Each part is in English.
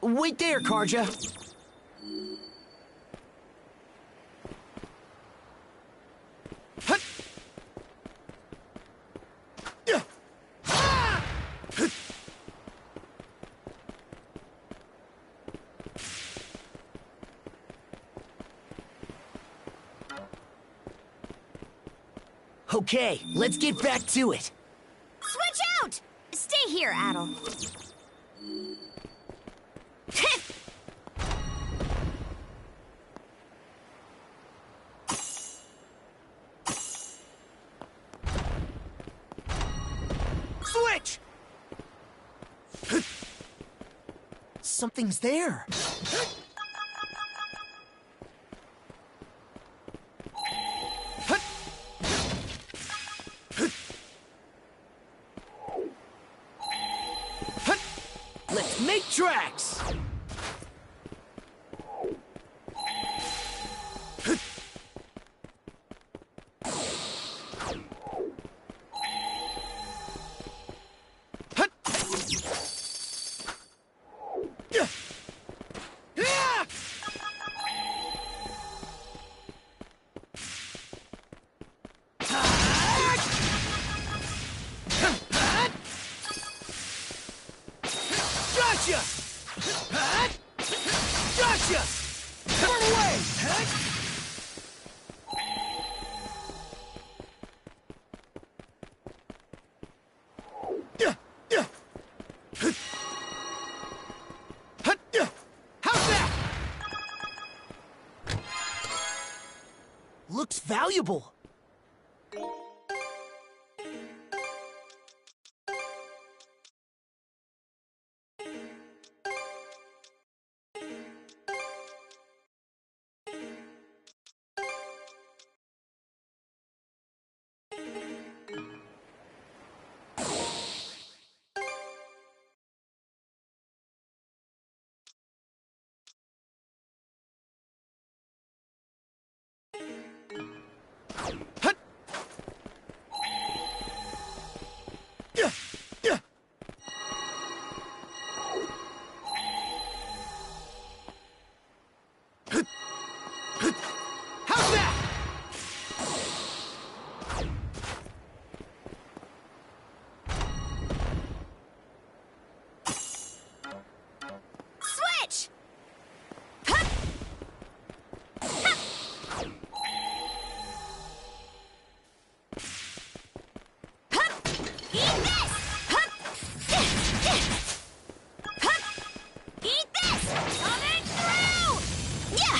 Wait there, Karja. Okay, let's get back to it. Switch out! Stay here, Adel. Switch! Something's there. Let's make tracks! Gotcha! Gotcha! Run away! How's that? Looks valuable. How's that? Switch! Eat this! Eat this! Coming through! Yeah!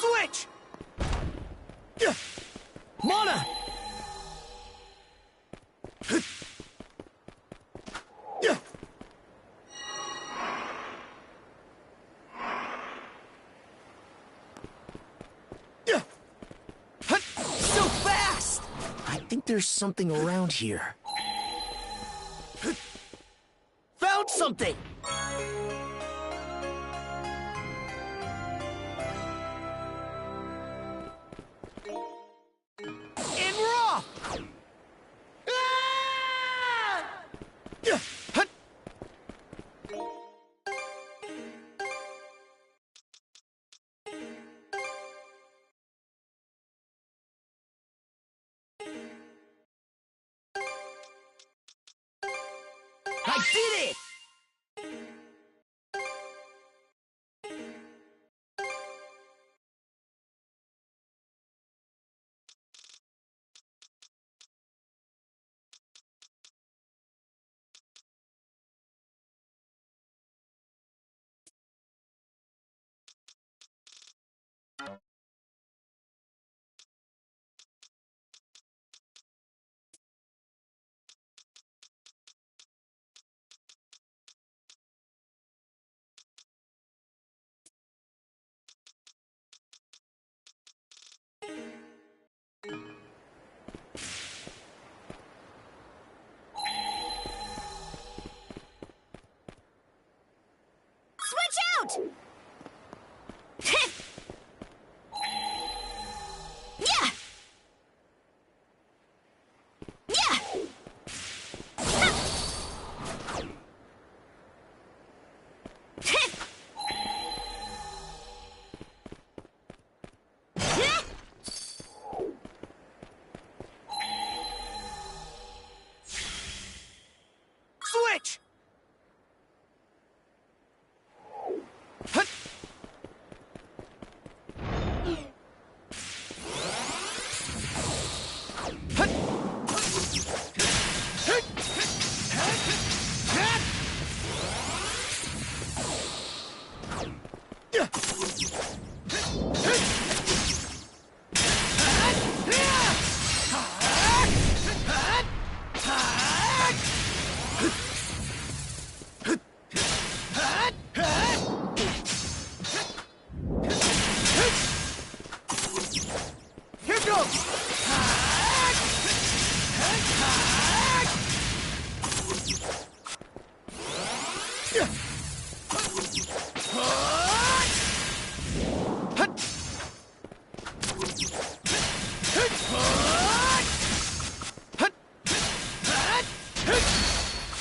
Switch! Mana! So fast! I think there's something around here. Found something! And raw! I did it! Switch out! Yeah! Yeah! Switch! Hut! Hut! Here goes!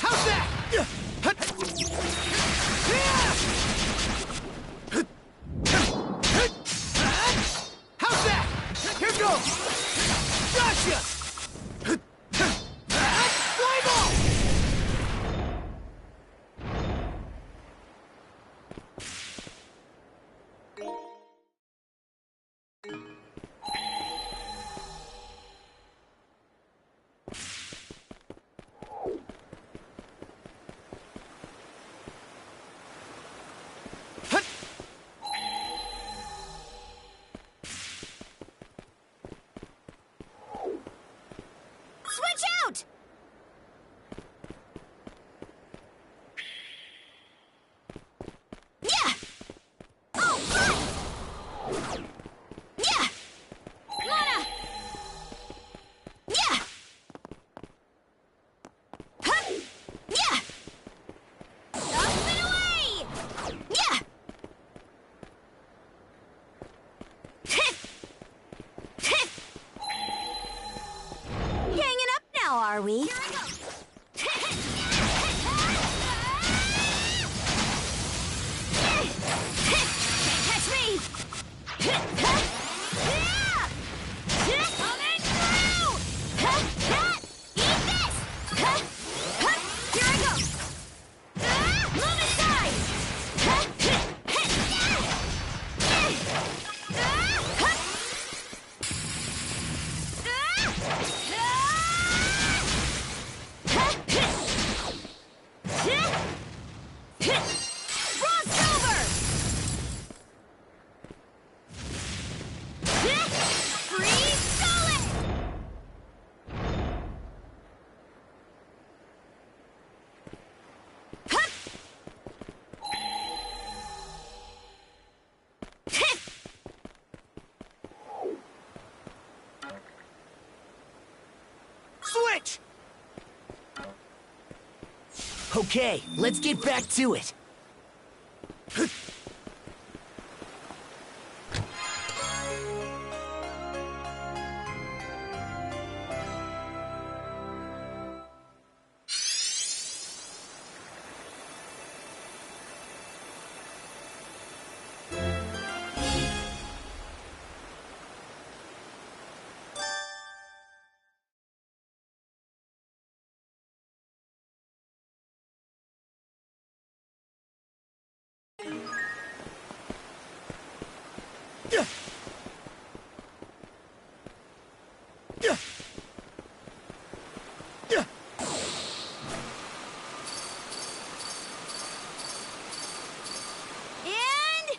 How's that? How's that? Here goes! Gotcha! Fly ball! Hut! Switch out! Yeah! Oh, fun! Yeah! Wanna! Yeah! Huh! Yeah! Up and away! Yeah! Hanging up now, are we? Here I go! Can't catch me! Coming through! Eat this! Here I go! Move aside! Frost over! Freeze solid! Switch! Okay, let's get back to it. Yeah. Yeah. Yeah. And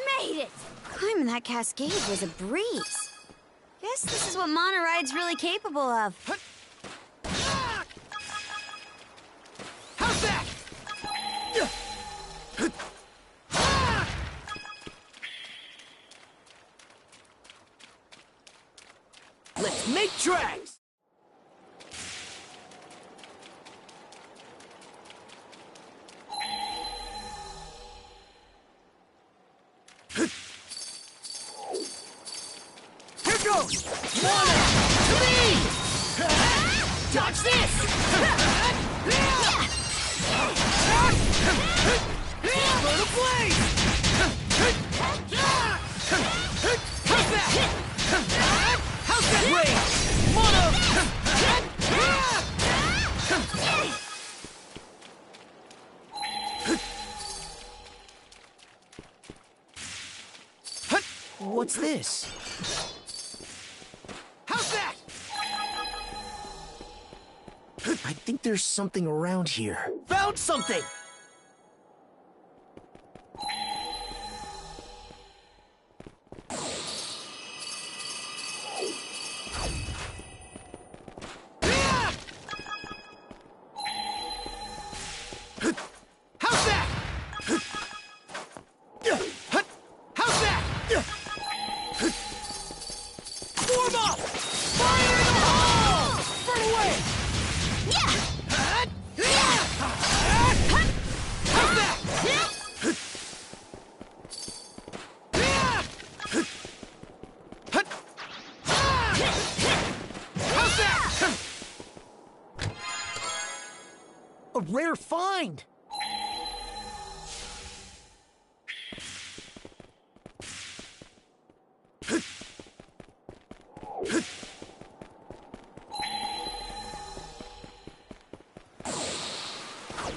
made it! Climbing that cascade was a breeze. Guess this is what Monoride's really capable of. How's that? Yeah. Let's make tracks! Here goes! One to me! Dodge this! For the blaze! How's that? How's that range? Mono! What's this? How's that? I think there's something around here. Found something! How's that? How's that? Form up! Fire in the hole! Burn away! How's that? How's that? A rare find!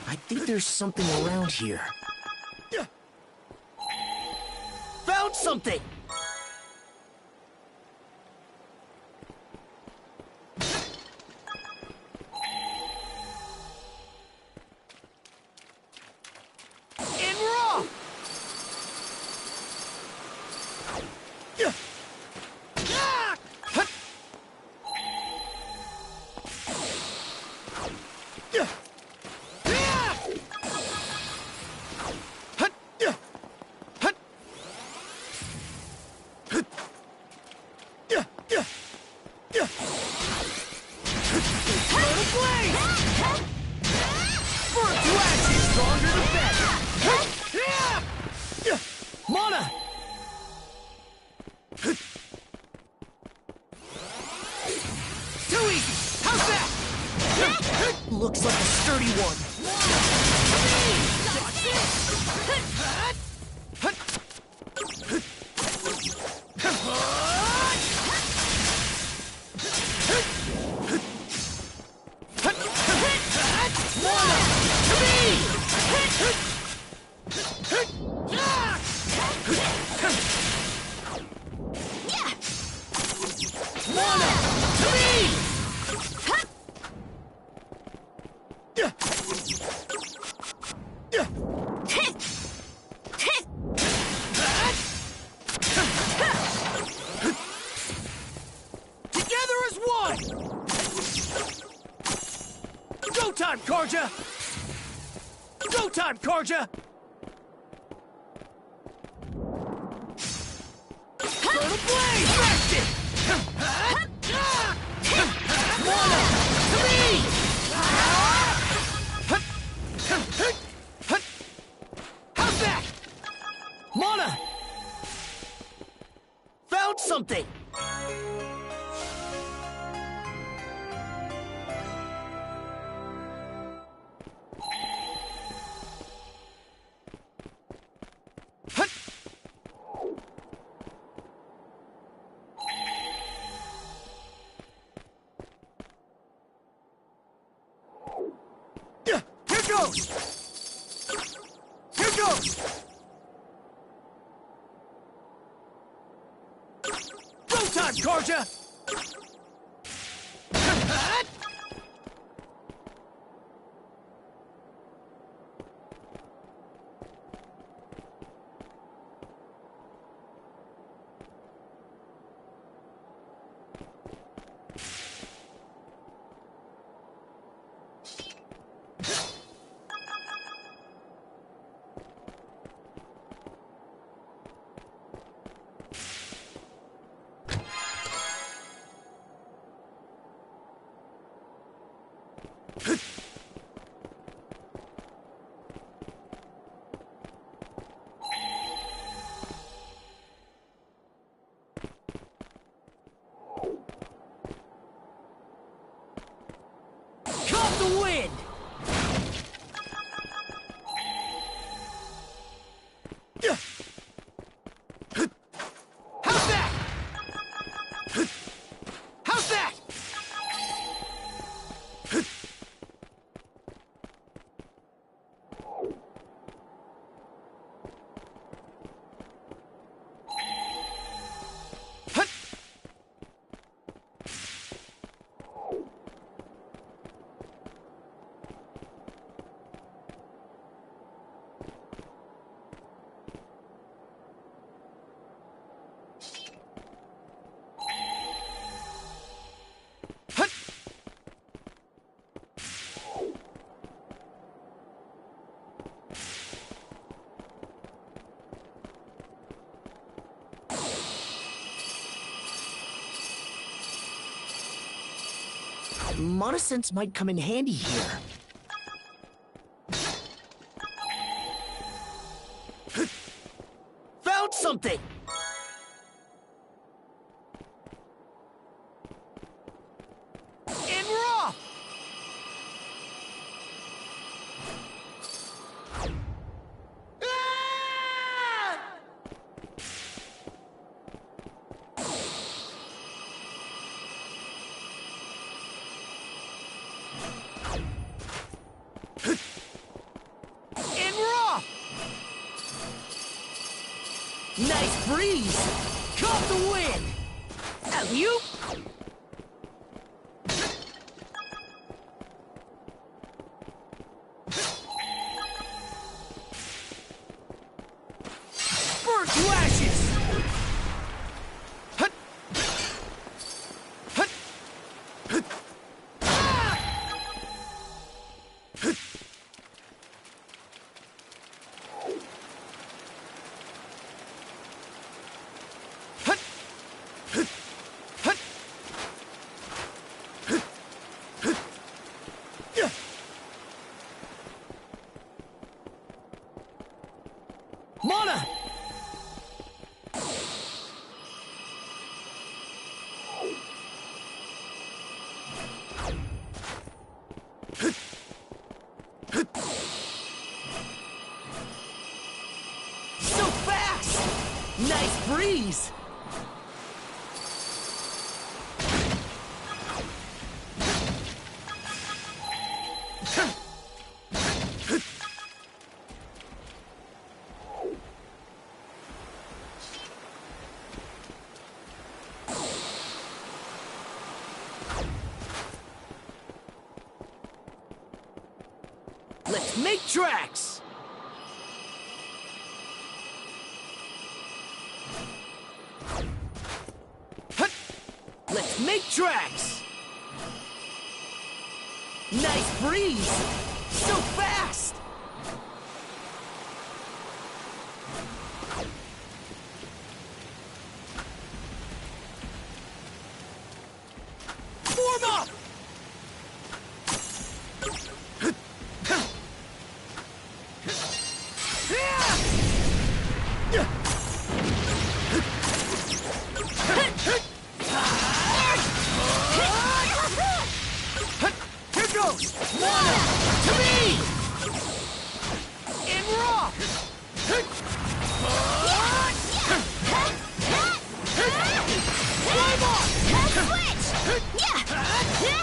I think there's something around here. Found something! And we're off! Mana! Too easy! How's that? Looks like a sturdy one. Together as one! Go time, Karja! Go time, Karja! For the blaze! Smashed it! Mana! To me! How's that? Mana! Found something! Here goes! Here goes! Showtime, Karja! Caught the wind! How's that? How's that? Monosense might come in handy here. Found something! In raw! Ah! In raw! Nice breeze! Caught the wind! Alley-oop! Burnt to ashes! Hut! Hut! Hut! Ah! Hut! Hut! Hut! Hut! Hut! Hut! Yeah! Mana! So fast! Nice breeze! Let's make tracks! Hut! Let's make tracks! Nice breeze! So fast! Form up! Here goes! Mana! To me! In raw! Climb off! Switch! Yeah!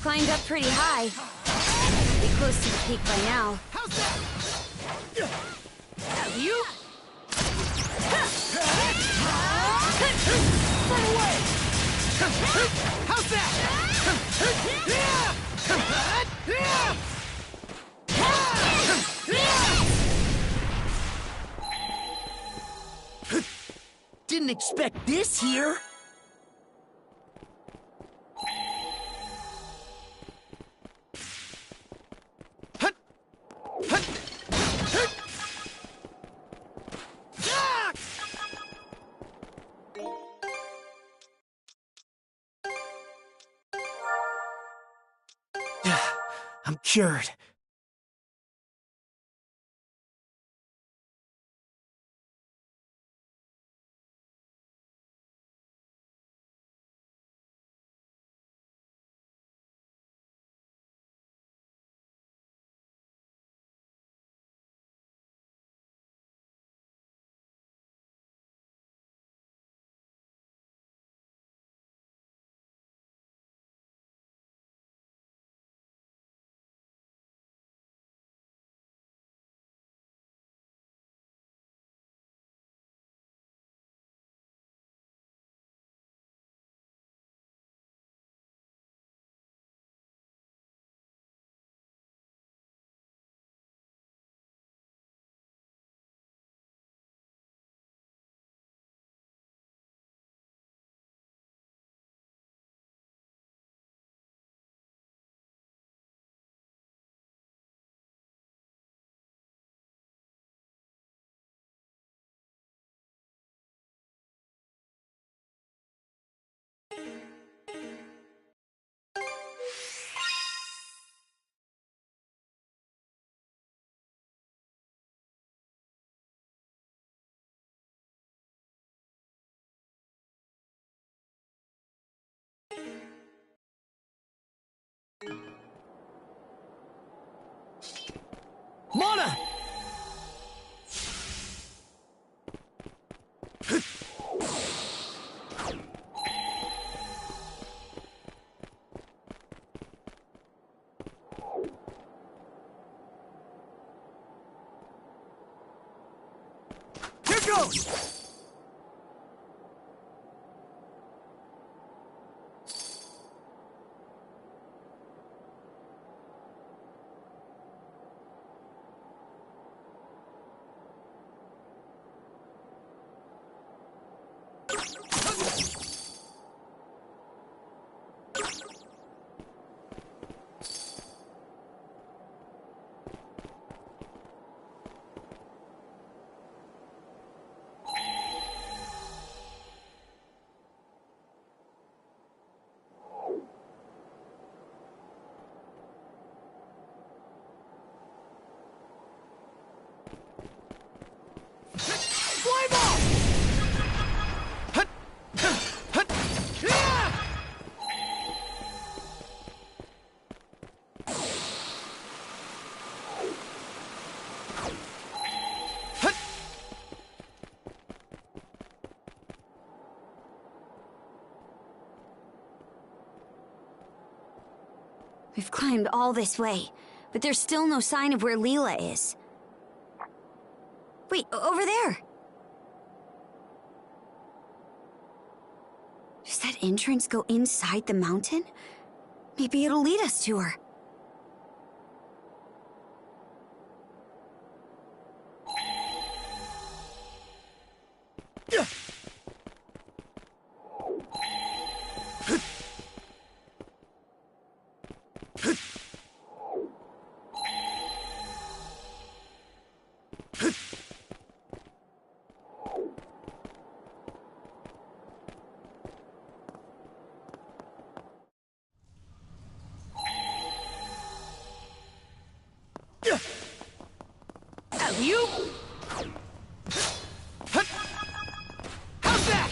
climbed up pretty high. Be close to the peak by now. How's that? You? Run away! How's that? Didn't expect this here. I'm cured. Mana! Here goes! Fly ball! Hut! Hut! Yeah! Hut! We've climbed all this way, but there's still no sign of where Leela is. Wait, over there! Does that entrance go inside the mountain? Maybe it'll lead us to her. You? Hut! How's that?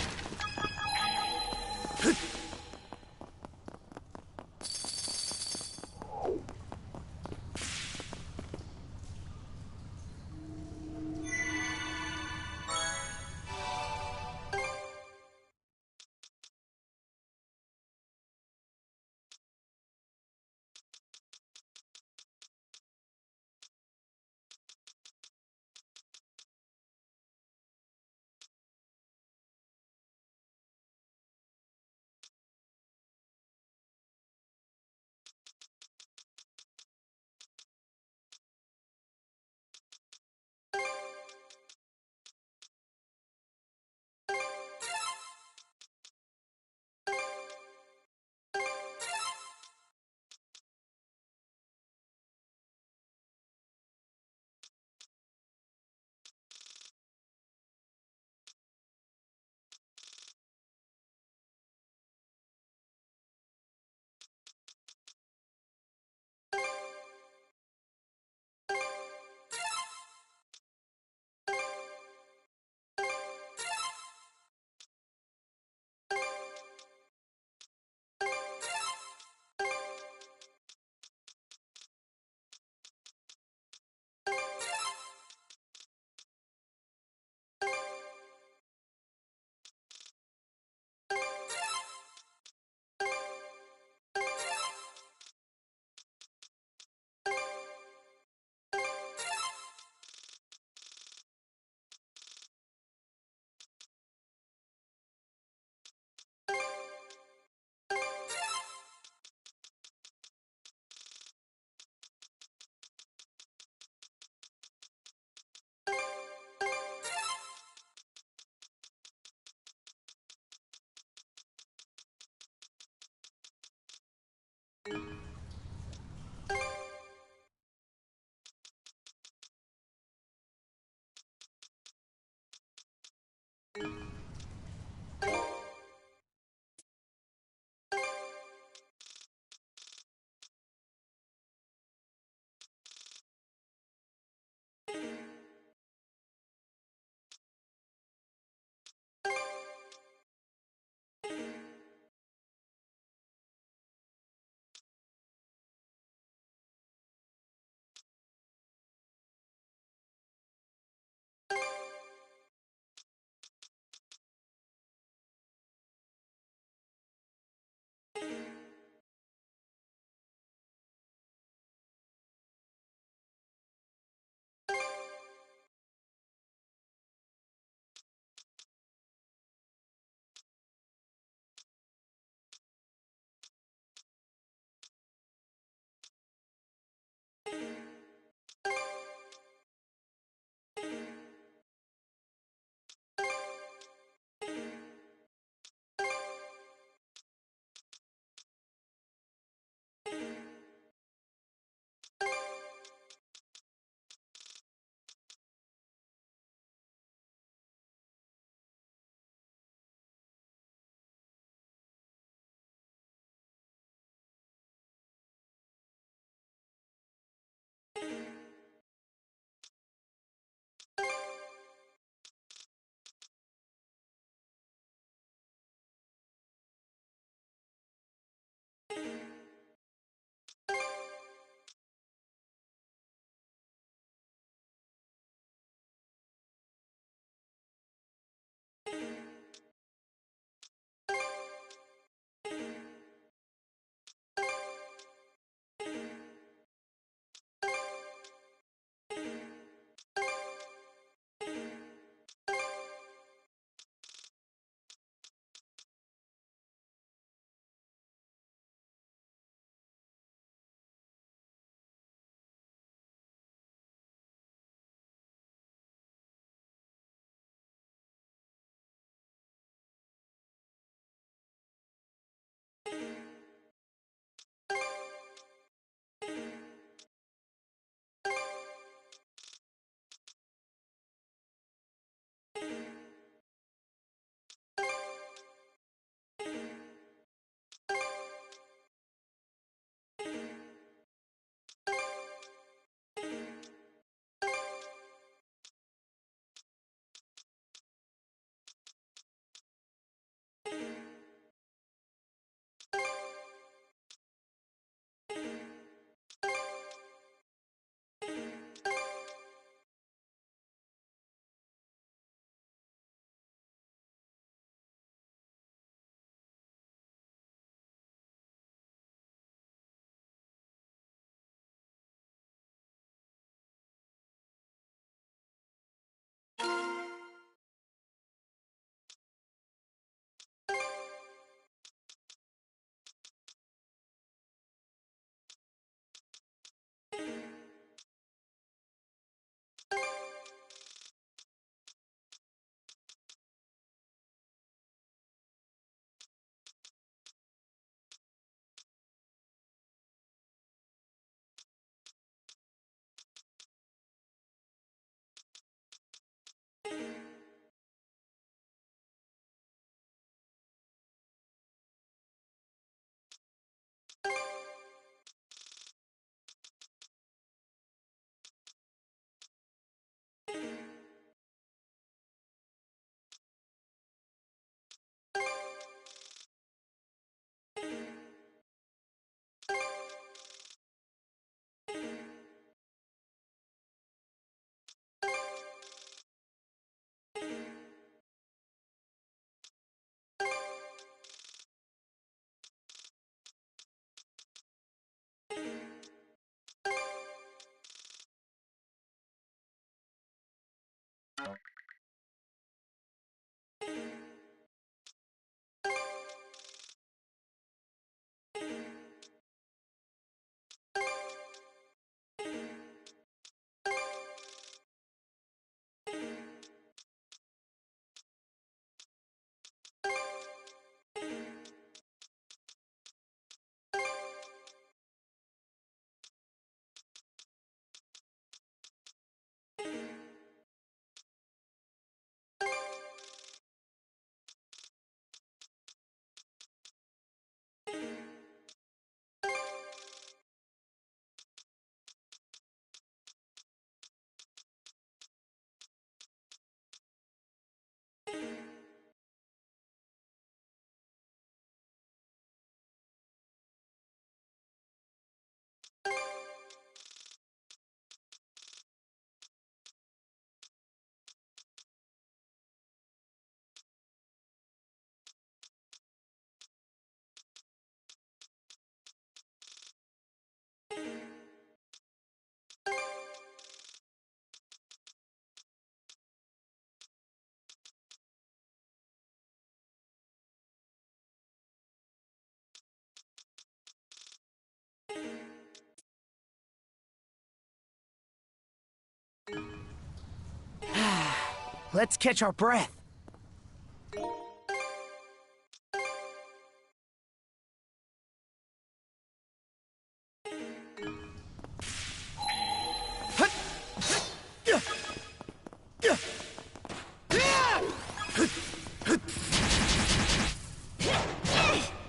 Let's catch our breath.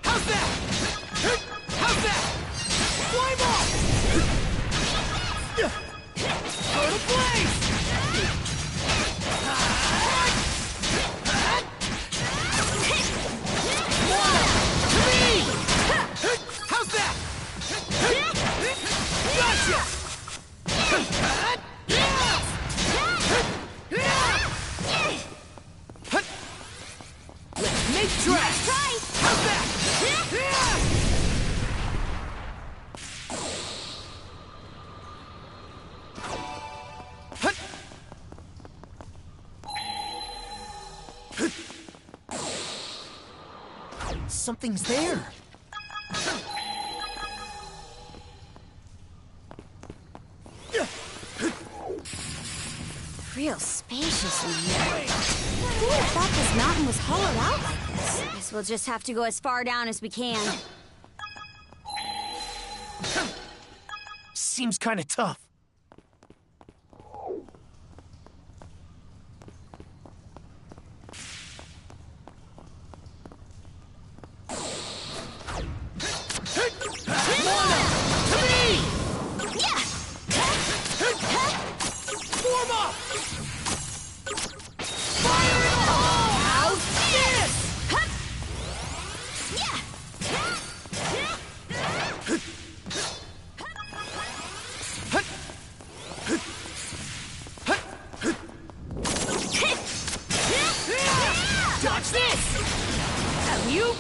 How's that? How's that? Flame off! Go to blaze! How's that? Gotcha! Let's make tracks! How's that? Something's there. Real spacious in here. Who would have thought this mountain was hollowed out like this? Guess we'll just have to go as far down as we can. seems kind of tough. Dodge this! You?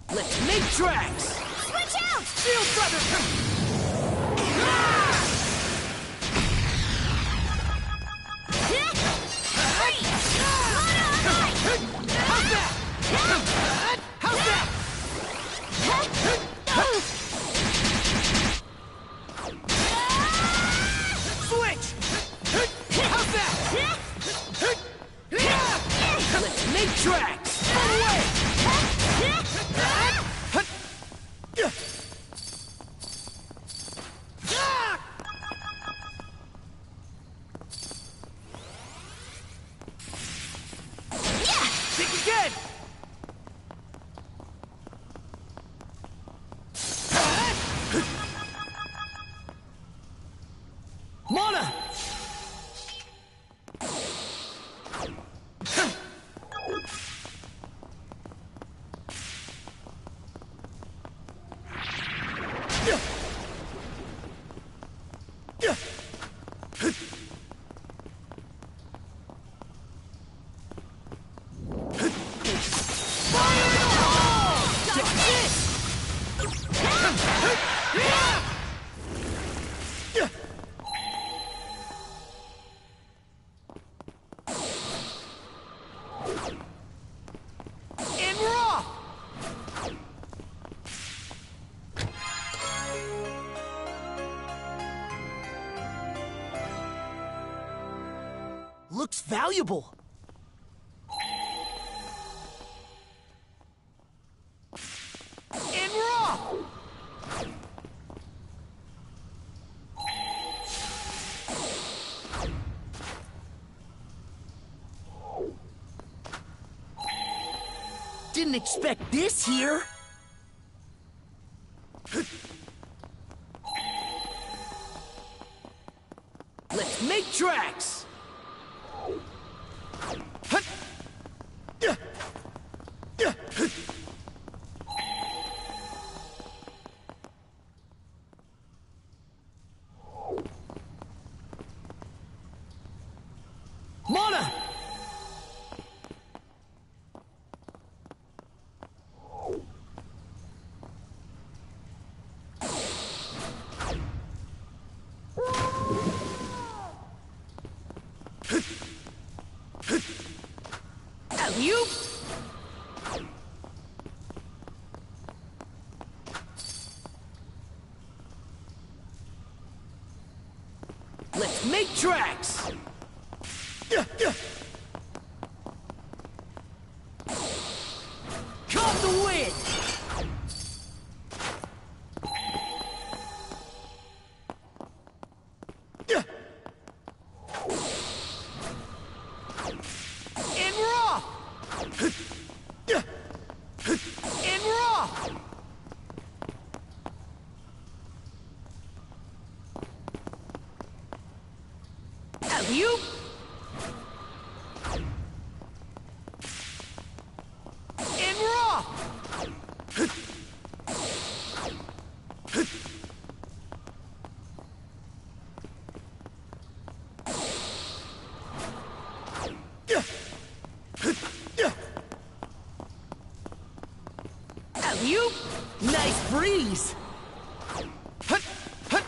Let's make tracks! Switch out! Shield Feather! How's that? How's that? Switch! How's that? Let's make tracks! Run away! Think again! Mana! Looks valuable. And raw! Didn't expect this here. Let's make tracks! Mana! Alley-oop! Let's make tracks! Caught the wind! And raw! And raw! Alley-oop! And raw! Alley-oop! Nice Nice freeze! Hut, hut.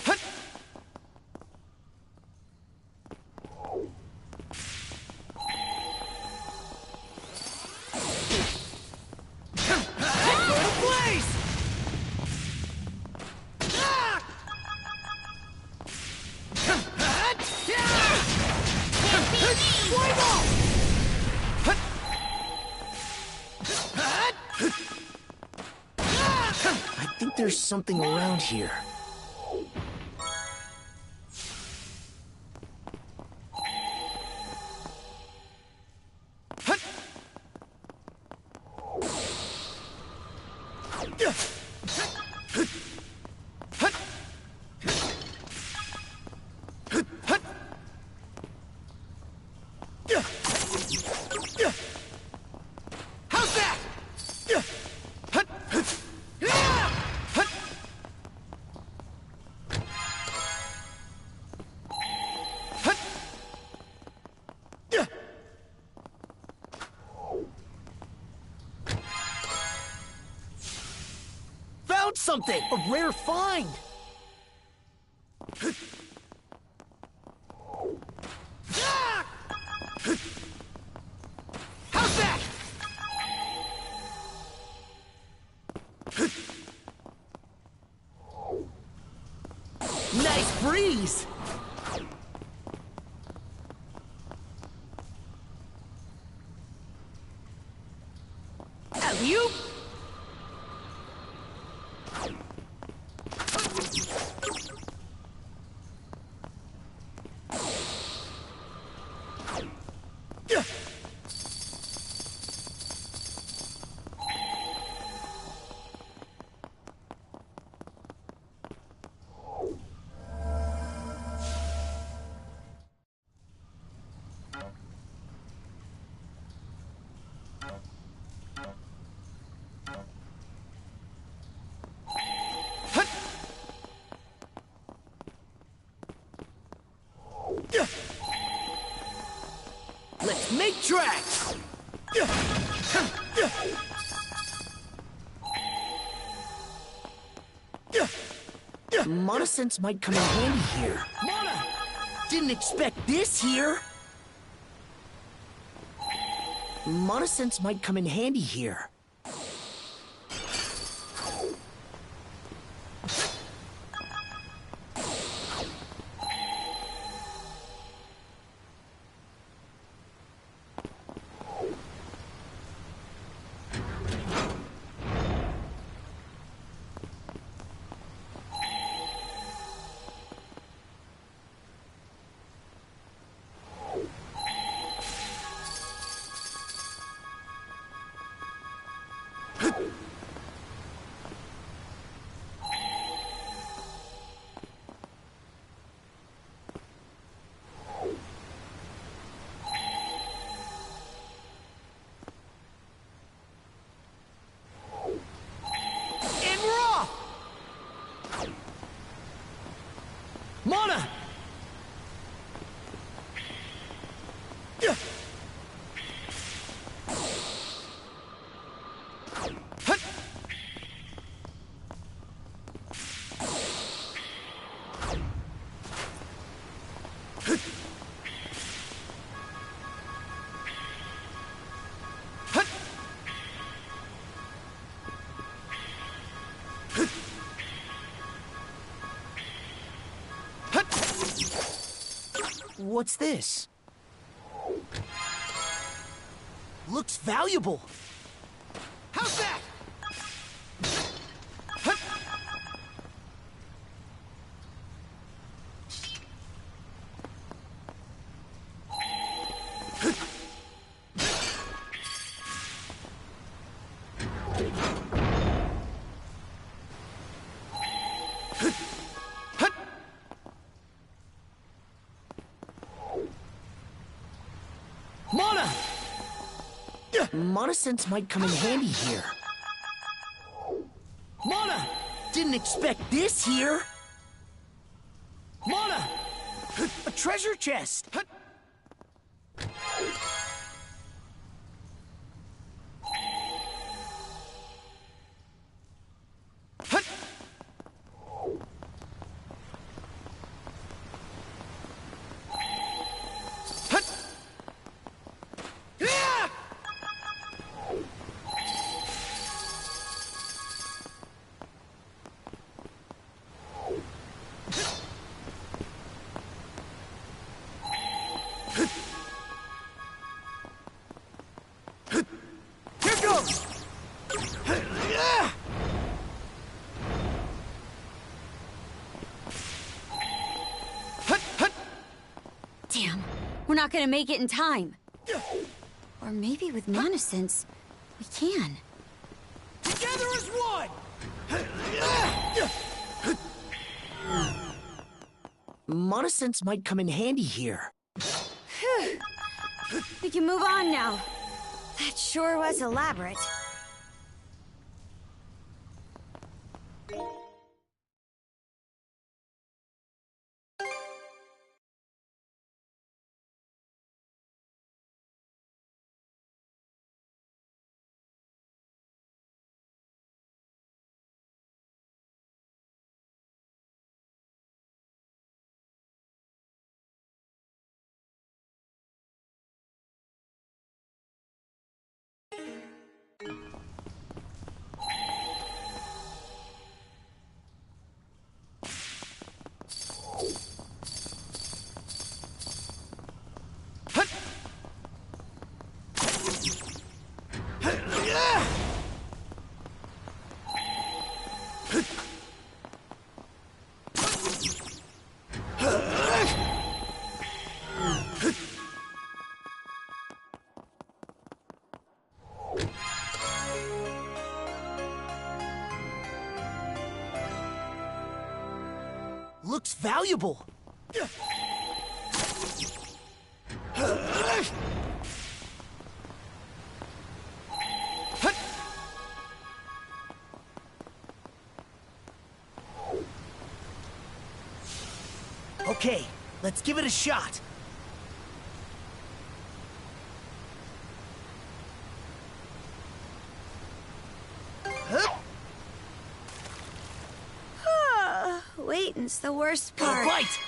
Hut. Blaze! I think there's something around here. How's that? Found something! A rare find! How's that? Nice breeze! Alley-oop! Let's make tracks! Monosense might come in handy here. Mana! Didn't expect this here! Monosense might come in handy here. Mana! What's this? Looks valuable. How's that? Mana! Monosense might come in handy here. Mana! Didn't expect this here! treasure chest! Hut. Hut. Hut. Yeah! Here goes! Damn, we're not gonna make it in time. Or maybe with Mana Sense, we can. Together as one! Mana Sense might come in handy here. We can move on now. That sure was elaborate. Looks valuable. Okay, let's give it a shot. Waiting's the worst Go part. bite!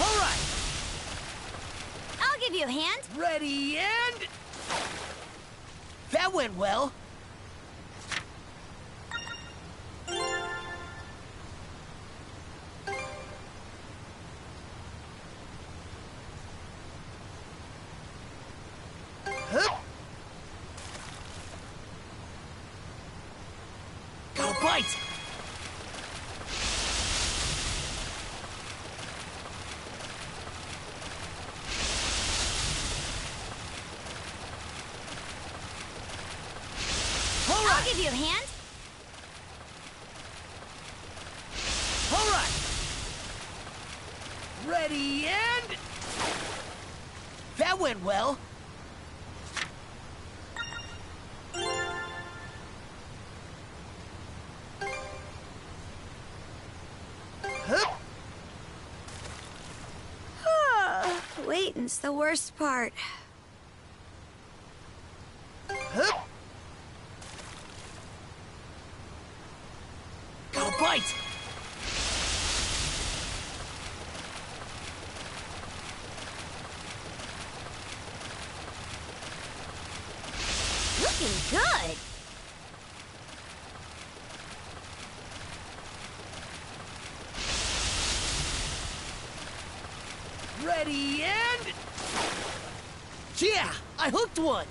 All right, I'll give you a hand. ready and... That went well. Go bite! All I'll right, give you a hand. all right. Ready and... That went well. Waiting's the worst part. Go bite! Looking good. Ready and... Yeah, I hooked one.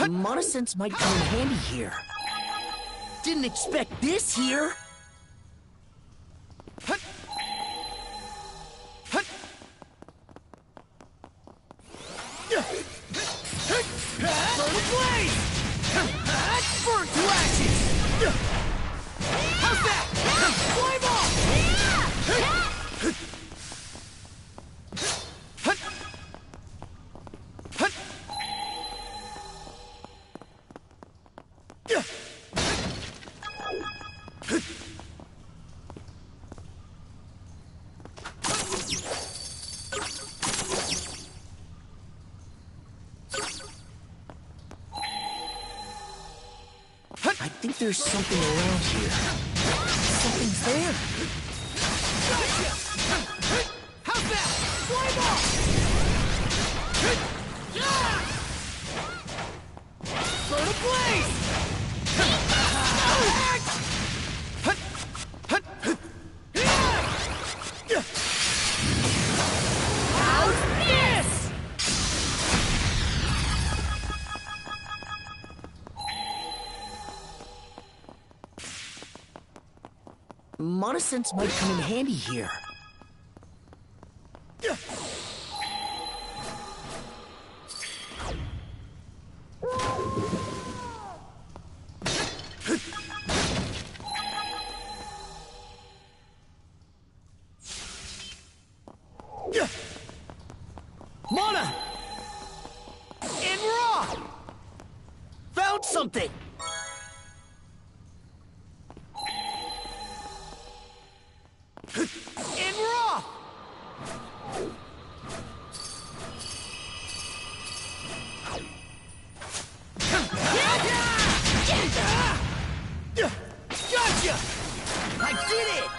Mana sense might come in handy here. Didn't expect this here. Burn blaze! Burn to ashes! How's that? Fly ball! I think there's something around here. Something's there. Gotcha! How's that? Fly ball! Burn a blaze! How's this? Mana sense might come in handy here. Mana! And raw! Found something! And raw! Gotcha! I did it!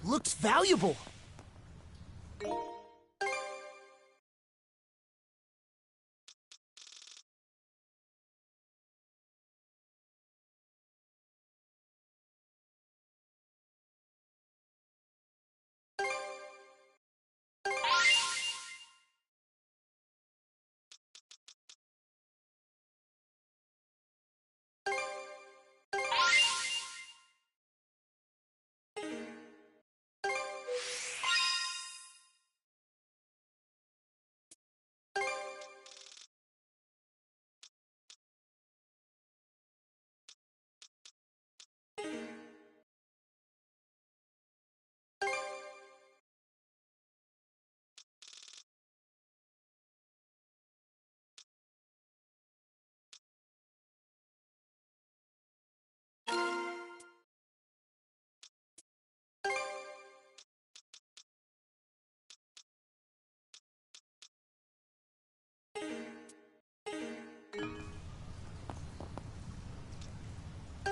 Looks valuable.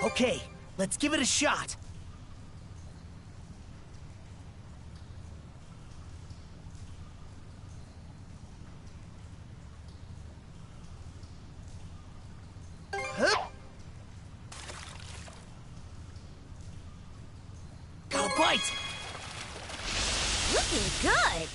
Okay, let's give it a shot. Hup. Got a bite! Looking good.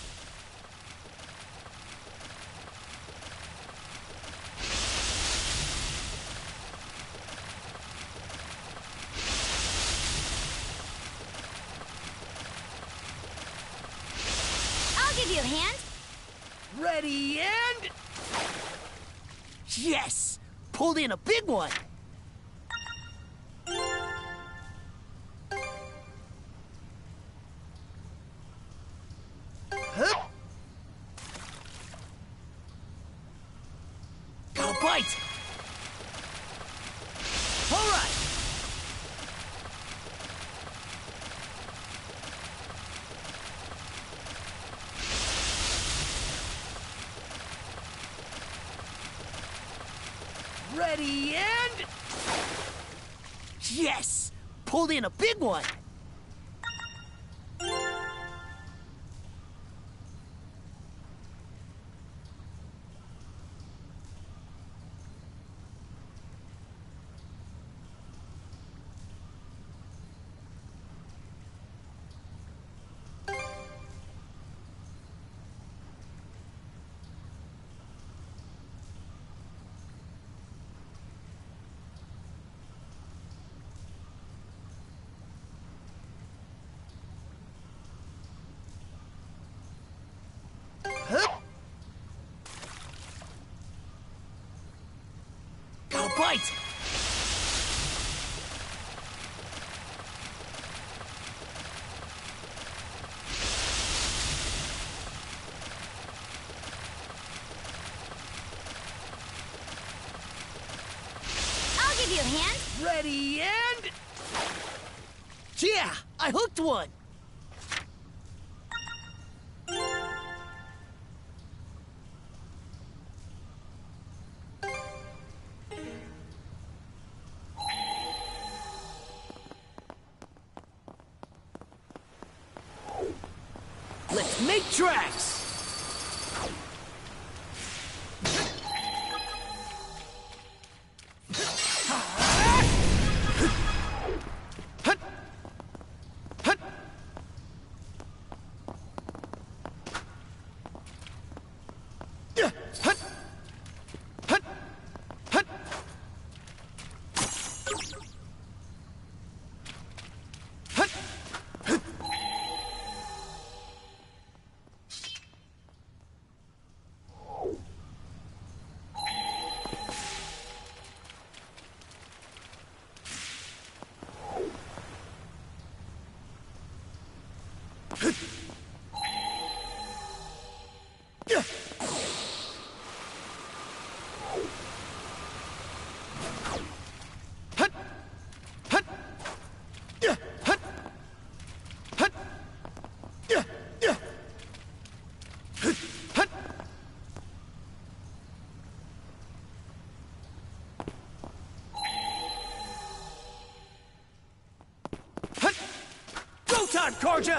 I'll give you a hand. Ready and... Yes! Pulled in a big one! Hup. Got a bite! All right! Ready and... Yes! Pulled in a big one! hand? Ready and... Yeah, I hooked one! Let's make tracks! Go time, Karja!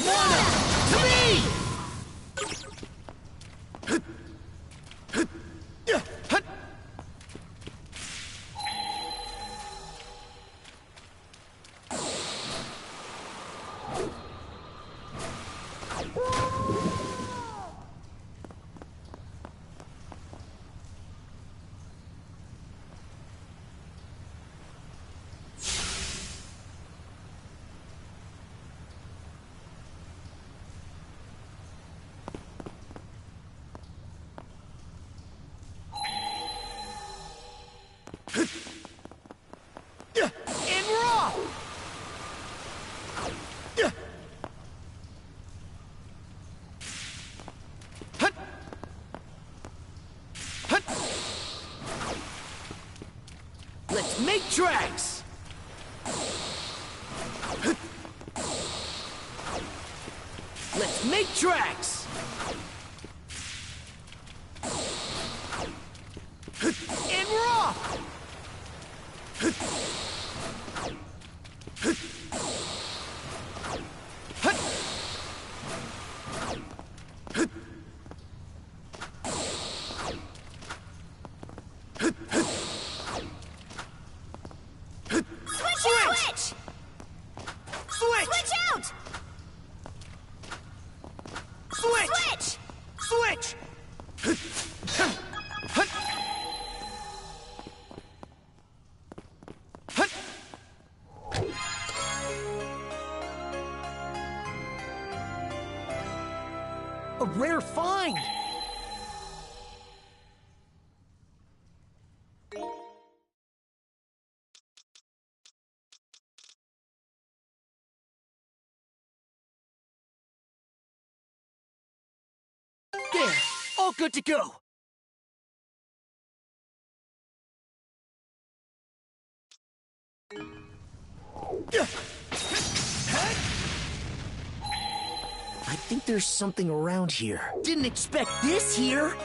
Mana! To me! In raw! Let's make tracks! Let's make tracks! In raw! Switch! Switch! Switch out! Switch! Switch! A rare find! There! All good to go! I think there's something around here. Didn't expect this here!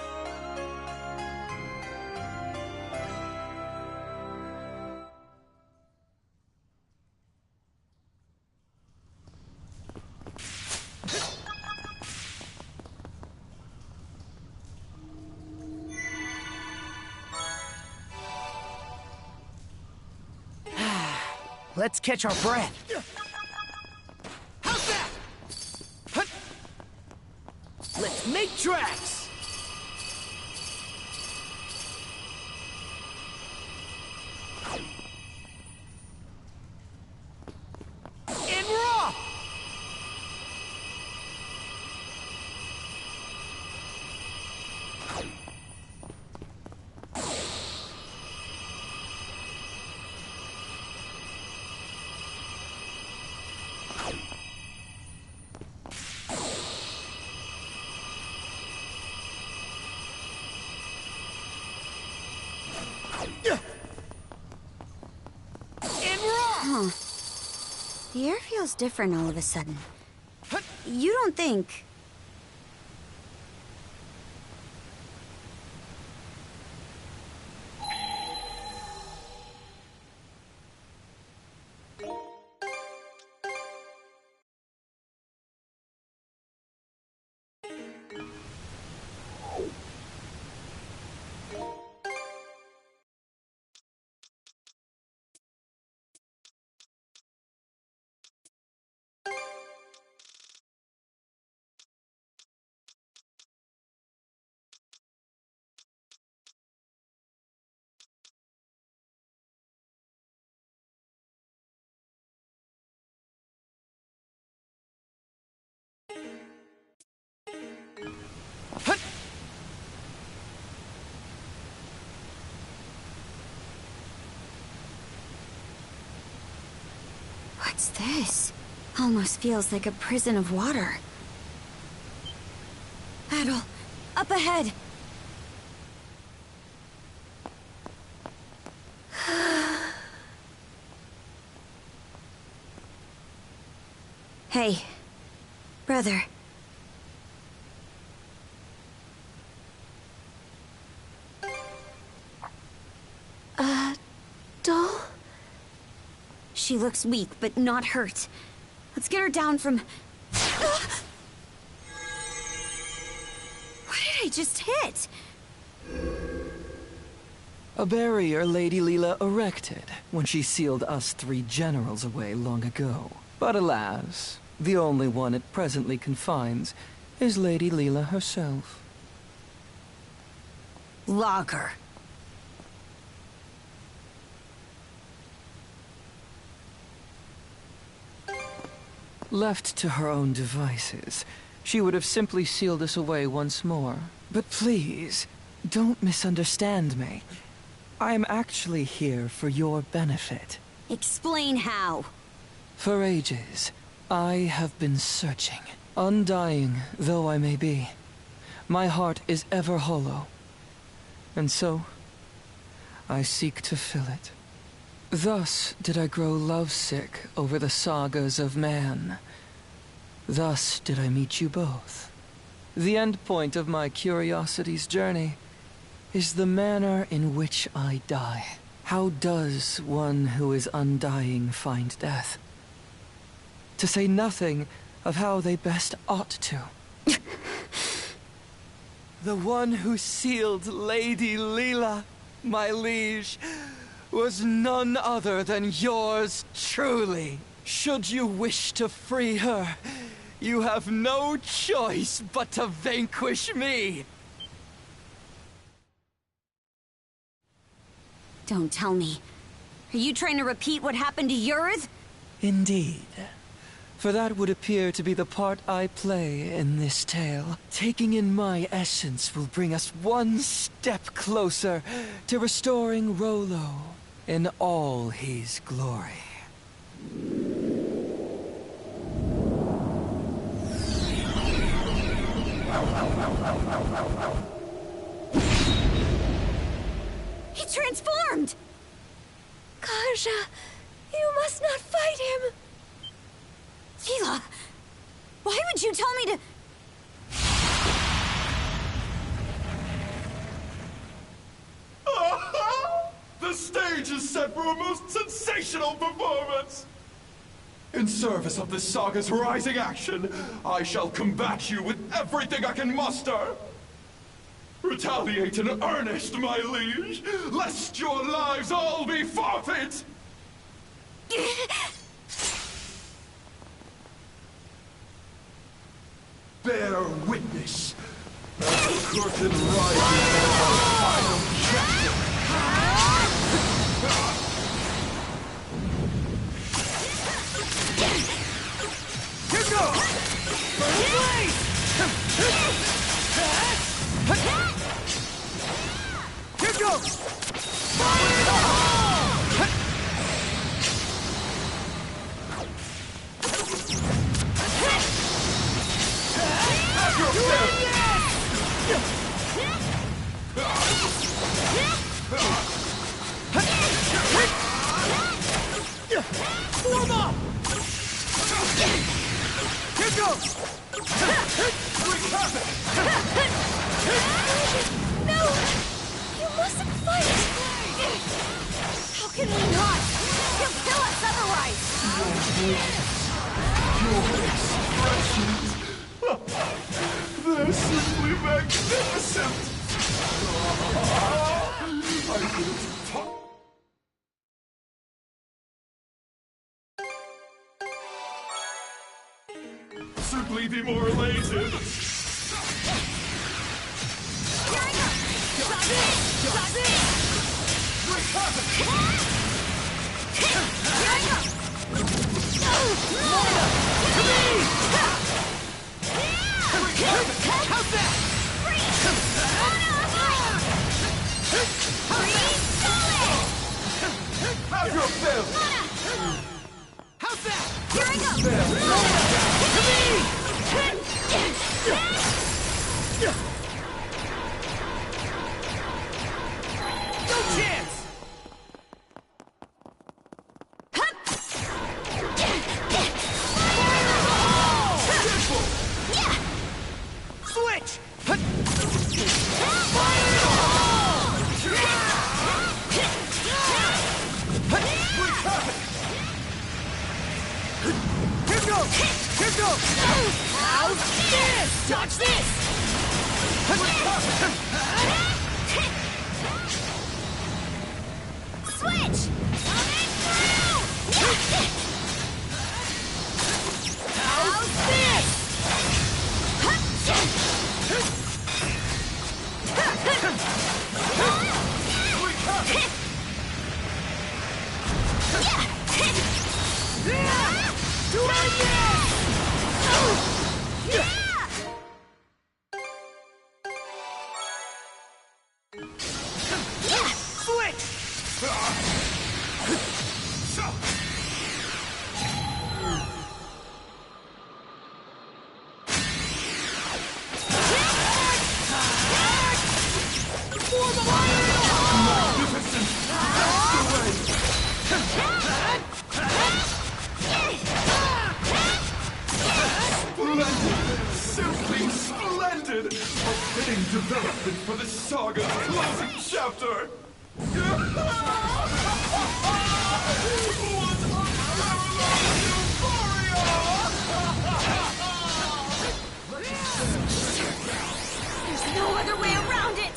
Let's catch our breath. How's that? Let's make tracks! In raw! The air feels different all of a sudden. You don't think... What's this? Almost feels like a prison of water. Adol, up ahead! Hey, brother. Doll? She looks weak, but not hurt. Let's get her down from... What did I just hit? A barrier Lady Leela erected when she sealed us 3 generals away long ago. But alas, the only one it presently confines is Lady Leela herself. Lager. Left to her own devices, she would have simply sealed us away once more. But please, don't misunderstand me. I am actually here for your benefit. Explain how. For ages, I have been searching. Undying though I may be, my heart is ever hollow. And so, I seek to fill it. Thus did I grow lovesick over the sagas of man. Thus did I meet you both. The end point of my curiosity's journey is the manner in which I die. How does one who is undying find death? To say nothing of how they best ought to. The one who sealed Lady Leela, my liege, was none other than yours truly. Should you wish to free her, you have no choice but to vanquish me. Don't tell me. Are you trying to repeat what happened to Yurith? Indeed. For that would appear to be the part I play in this tale. Taking in my essence will bring us one step closer to restoring Rolo in all his glory. He transformed! Kaja, you must not fight him! Leela, why would you tell me to... The stage is set for a most sensational performance! In service of this saga's rising action, I shall combat you with everything I can muster! Retaliate in earnest, my liege, lest your lives all be forfeit! Bear witness as the curtain rises on our final chapter. Here goes! First blade! Here goes! Fire in the hole! Have your fill! Wreak havoc! No! You mustn't fight! How can we not? He'll kill us otherwise! Your expressions! They're simply magnificent! I could have talked. Simply be more elated! Wreak havoc! How's that? Have your fill! How's that? No chance! Switch! Here goes! Here goes! How's this? Dodge this! Switch! How's this? Simply splendid! A fitting development for the saga's closing chapter! What unparalleled euphoria! There's no other way around it!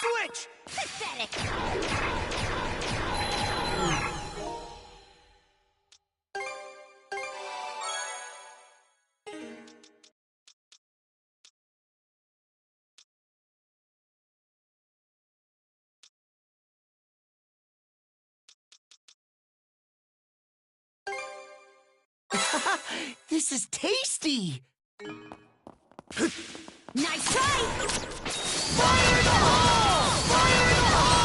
Switch! Pathetic! This is tasty! Nice try! Fire in the hole! Fire in the hole!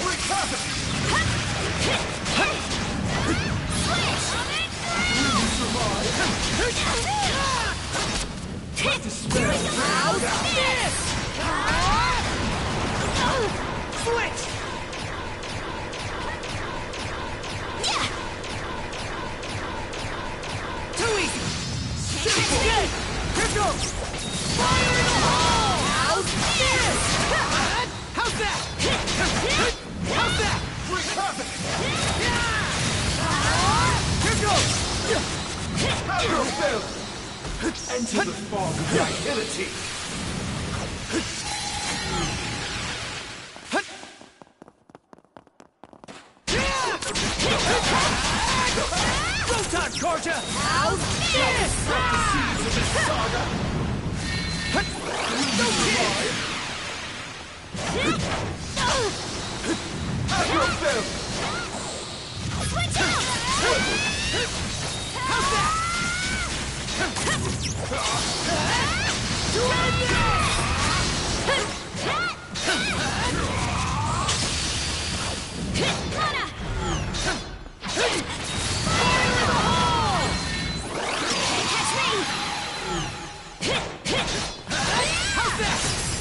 Wreak havoc! Despair! How's this? Switch! Too easy! Good! Here goes! Fire in the hole! How's this? How's that? How's that? Wreak havoc! Here goes! Have your fill! Enter the fog of vitality! Go time, Karja! How's this? The seeds of this saga! No chance! Have your fill! Switch out! How's that? How's that?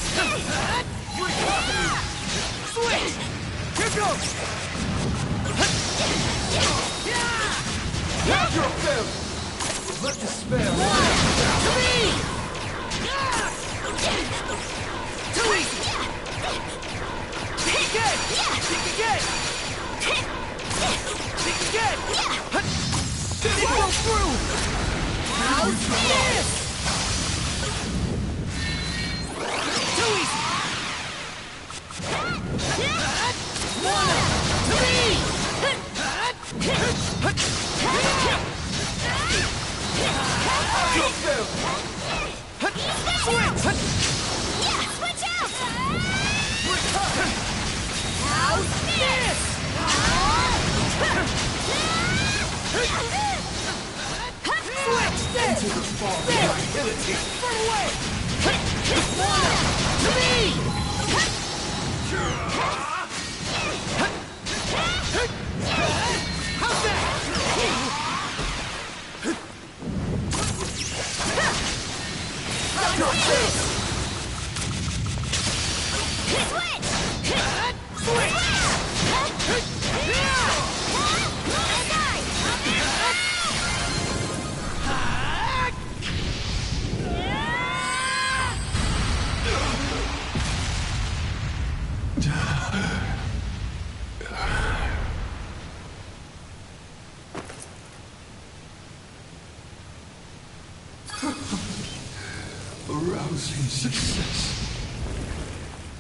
Rousing success.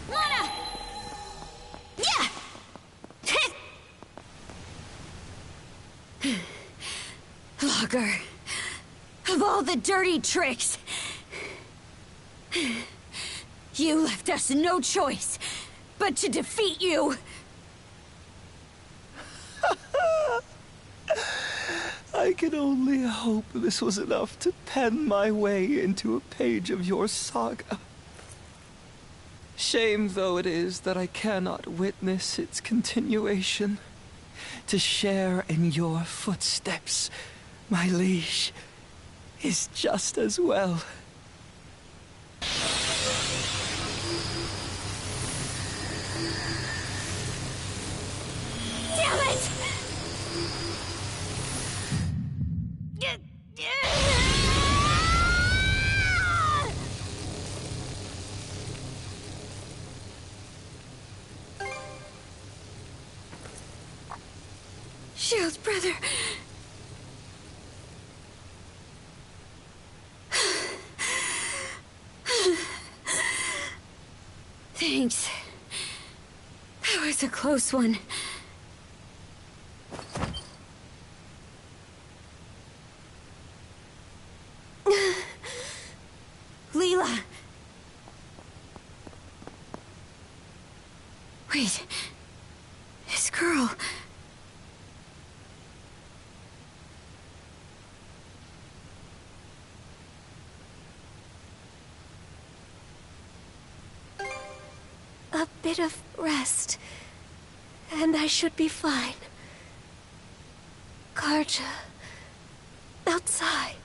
Lana! Yeah! Logger. Of all the dirty tricks, you left us no choice but to defeat you. I can only hope this was enough to pen my way into a page of your saga. Shame though it is that I cannot witness its continuation. To share in your footsteps, my liege, is just as well. Damn it! Shield brother. Thanks. That was a close one. Leela. Wait. This girl. A bit of rest, and I should be fine. Karja, outside.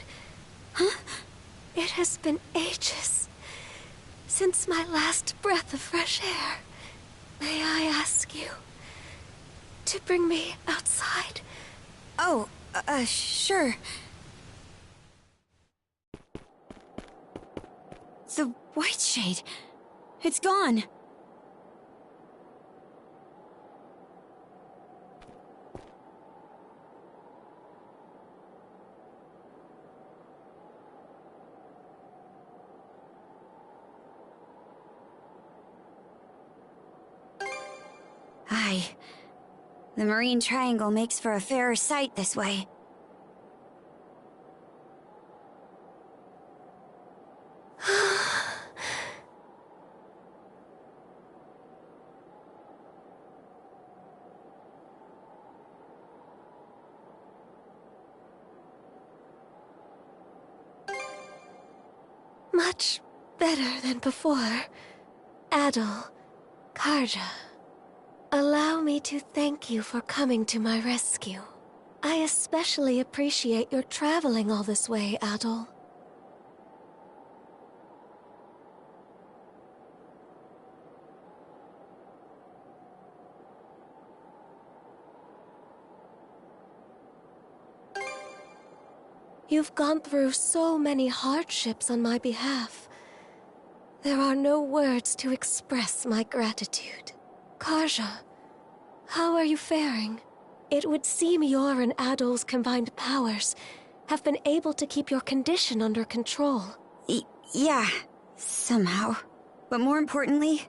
Huh? It has been ages since my last breath of fresh air. May I ask you to bring me outside? Oh, sure. The white shade. It's gone. Aye. The Marine Triangle makes for a fairer sight this way. Much better than before. Adol, Karja, allow me to thank you for coming to my rescue. I especially appreciate your traveling all this way, Adol. You've gone through so many hardships on my behalf. There are no words to express my gratitude. Karja, how are you faring? It would seem your and Adol's combined powers have been able to keep your condition under control. Yeah, somehow. But more importantly,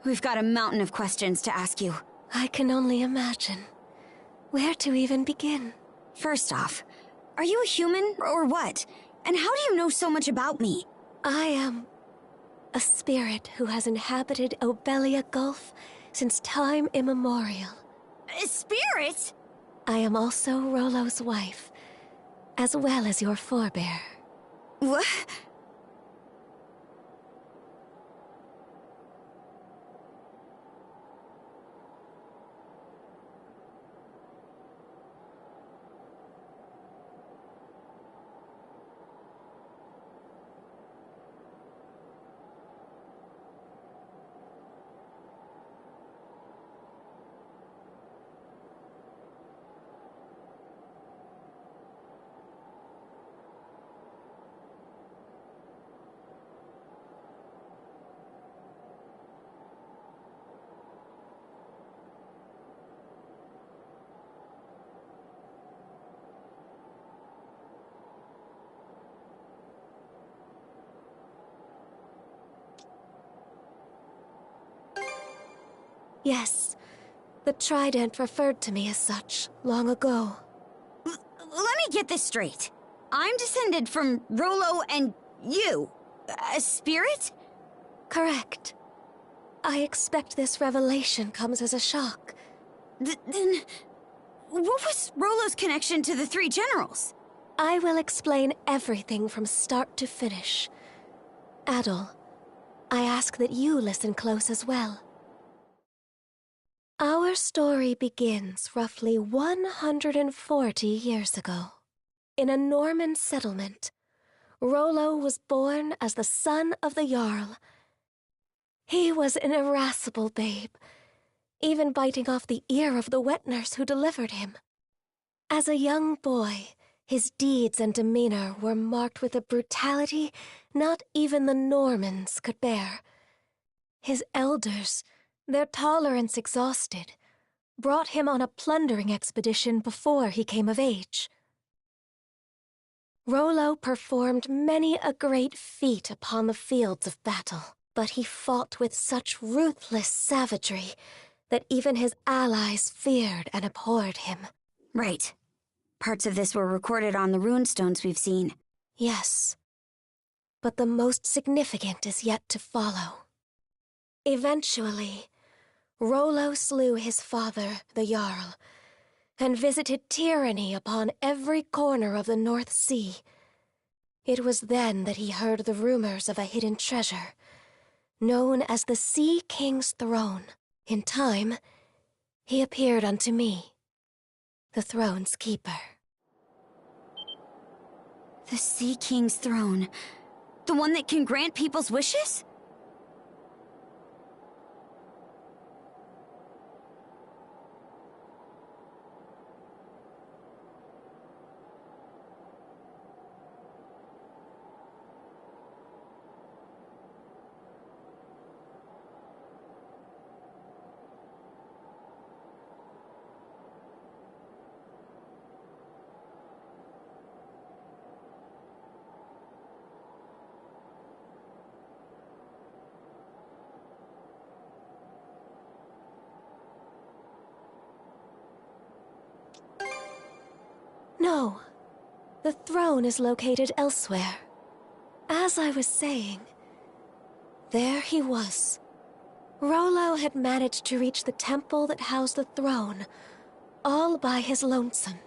we've got a mountain of questions to ask you. I can only imagine. Where to even begin? First off, are you a human or what? And how do you know so much about me? I am a spirit who has inhabited Obelia Gulf since time immemorial. A spirit? I am also Rollo's wife, as well as your forebear. What? Yes, the Trident referred to me as such long ago. Let me get this straight. I'm descended from Rollo and you. A spirit? Correct. I expect this revelation comes as a shock. Then, what was Rollo's connection to the three generals? I will explain everything from start to finish. Adol, I ask that you listen close as well. Our story begins roughly 140 years ago. In a Norman settlement, Rollo was born as the son of the Jarl. He was an irascible babe, even biting off the ear of the wet nurse who delivered him. As a young boy, his deeds and demeanor were marked with a brutality not even the Normans could bear. His elders, their tolerance exhausted, brought him on a plundering expedition before he came of age. Rollo performed many a great feat upon the fields of battle, but he fought with such ruthless savagery that even his allies feared and abhorred him. Right. Parts of this were recorded on the runestones we've seen. Yes, but the most significant is yet to follow. Eventually, Rollo slew his father, the Jarl, and visited tyranny upon every corner of the North Sea. It was then that he heard the rumors of a hidden treasure, known as the Sea King's Throne. In time, he appeared unto me, the throne's keeper. The Sea King's throne? The one that can grant people's wishes? No, the throne is located elsewhere. As I was saying, there he was. Rollo had managed to reach the temple that housed the throne, all by his lonesome.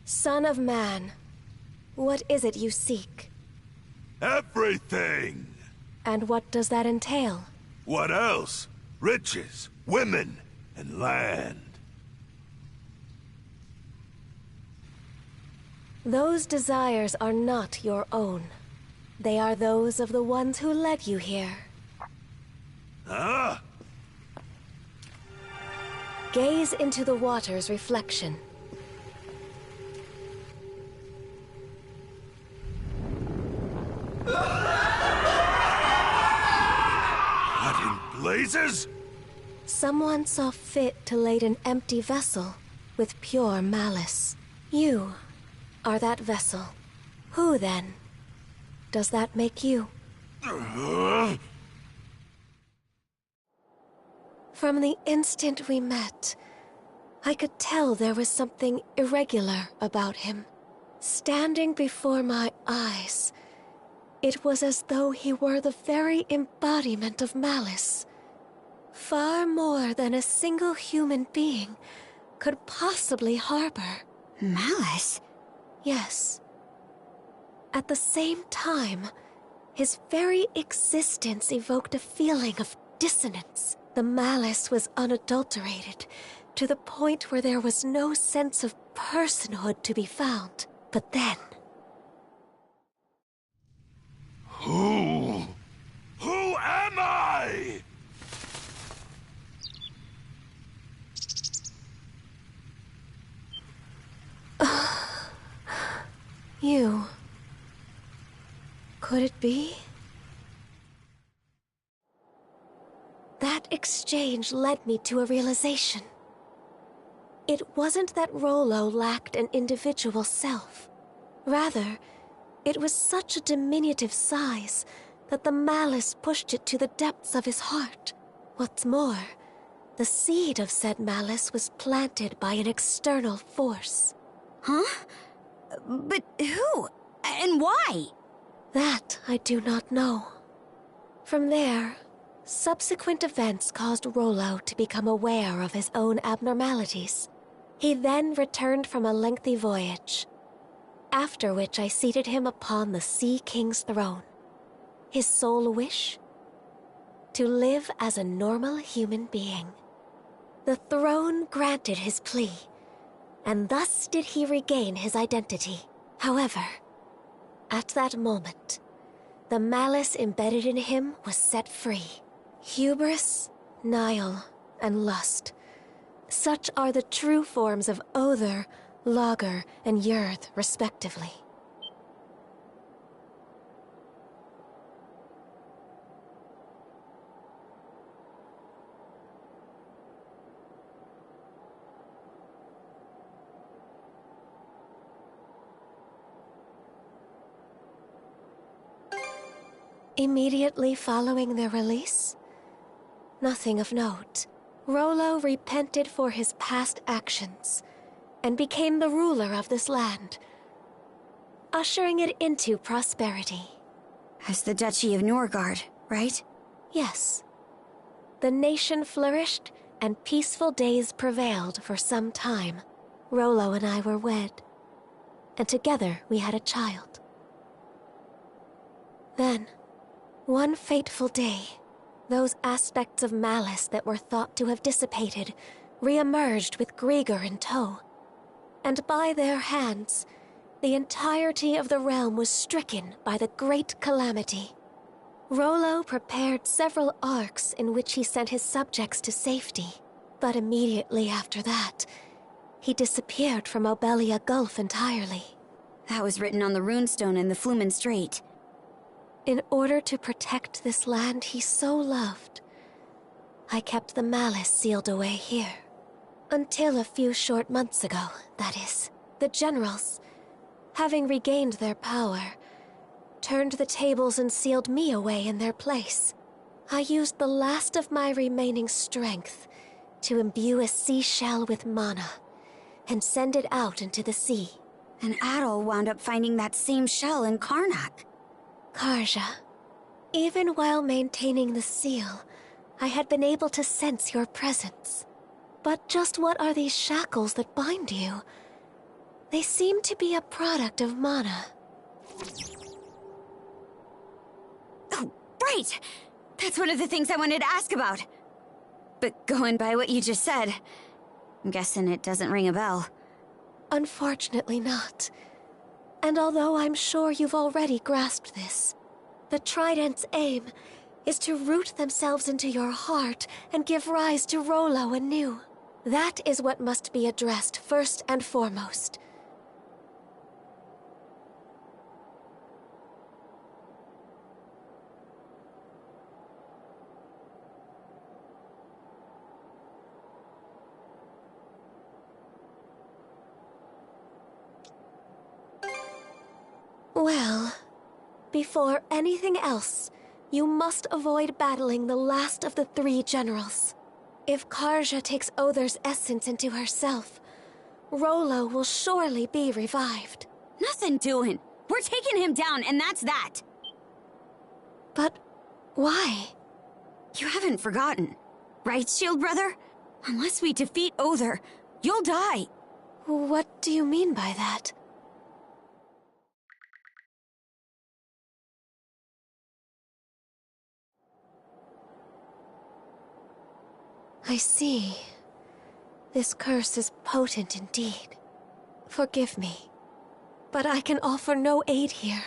Son of man, what is it you seek? Everything! And what does that entail? What else? Riches, women, and land. Those desires are not your own. They are those of the ones who led you here. Huh? Gaze into the water's reflection. Jesus! Someone saw fit to lade an empty vessel with pure malice. You are that vessel. Who, then, does that make you? From the instant we met, I could tell there was something irregular about him. Standing before my eyes, it was as though he were the very embodiment of malice. Far more than a single human being could possibly harbor. Malice? Yes. At the same time, his very existence evoked a feeling of dissonance. The malice was unadulterated, to the point where there was no sense of personhood to be found. But then... Who? Who am I? You... Could it be? That exchange led me to a realization. It wasn't that Rollo lacked an individual self. Rather, it was such a diminutive size that the malice pushed it to the depths of his heart. What's more, the seed of said malice was planted by an external force. Huh? But who? And why? That I do not know. From there, subsequent events caused Rollo to become aware of his own abnormalities. He then returned from a lengthy voyage, after which I seated him upon the Sea King's throne. His sole wish? To live as a normal human being. The throne granted his plea, and thus did he regain his identity. However, at that moment, the malice embedded in him was set free. Hubris, Nile, and lust. Such are the true forms of Other, Lager, and Yurth, respectively. Immediately following their release? Nothing of note. Rollo repented for his past actions and became the ruler of this land, ushering it into prosperity. As the Duchy of Norgard, right? Yes. The nation flourished and peaceful days prevailed for some time. Rollo and I were wed, and together we had a child. Then, one fateful day, those aspects of malice that were thought to have dissipated re-emerged with Grieger in tow. And by their hands, the entirety of the realm was stricken by the great calamity. Rollo prepared several arcs in which he sent his subjects to safety, but immediately after that, he disappeared from Obelia Gulf entirely. That was written on the runestone in the Flumen Strait. In order to protect this land he so loved, I kept the malice sealed away here. Until a few short months ago, that is. The generals, having regained their power, turned the tables and sealed me away in their place. I used the last of my remaining strength to imbue a seashell with mana and send it out into the sea. And Adol wound up finding that same shell in Karnak. Karja, even while maintaining the seal, I had been able to sense your presence. But just what are these shackles that bind you? They seem to be a product of mana. Oh, right! That's one of the things I wanted to ask about. But going by what you just said, I'm guessing it doesn't ring a bell. Unfortunately not. And although I'm sure you've already grasped this, the Trident's aim is to root themselves into your heart and give rise to Rollo anew. That is what must be addressed first and foremost. Well, before anything else, you must avoid battling the last of the 3 generals. If Karja takes Other's essence into herself, Rollo will surely be revived. Nothing doing. We're taking him down, and that's that. But why? You haven't forgotten, right, Shield Brother? Unless we defeat Other, you'll die. What do you mean by that? I see. This curse is potent indeed. Forgive me, but I can offer no aid here.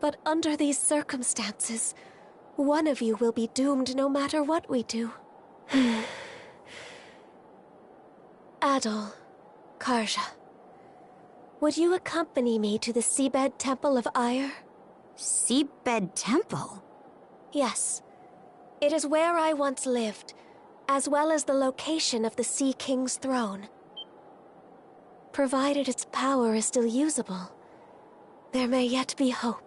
But under these circumstances, one of you will be doomed no matter what we do. Adol, Karja, would you accompany me to the Seabed Temple of Ire? Seabed Temple? Yes. It is where I once lived, as well as the location of the Sea King's throne. Provided its power is still usable, there may yet be hope.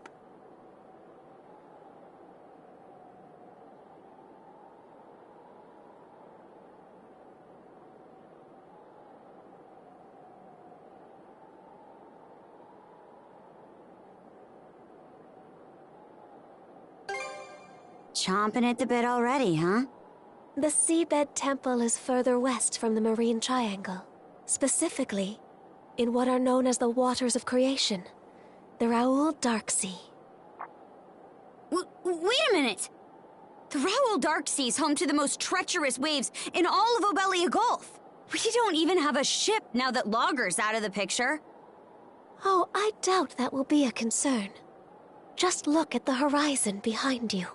Chomping at the bit already, huh? The Seabed Temple is further west from the Marine Triangle. Specifically, in what are known as the Waters of Creation, the Raoul Dark Sea. Wait a minute! The Raoul Dark Sea is home to the most treacherous waves in all of Obelia Gulf. We don't even have a ship now that Logger's out of the picture. Oh, I doubt that will be a concern. Just look at the horizon behind you.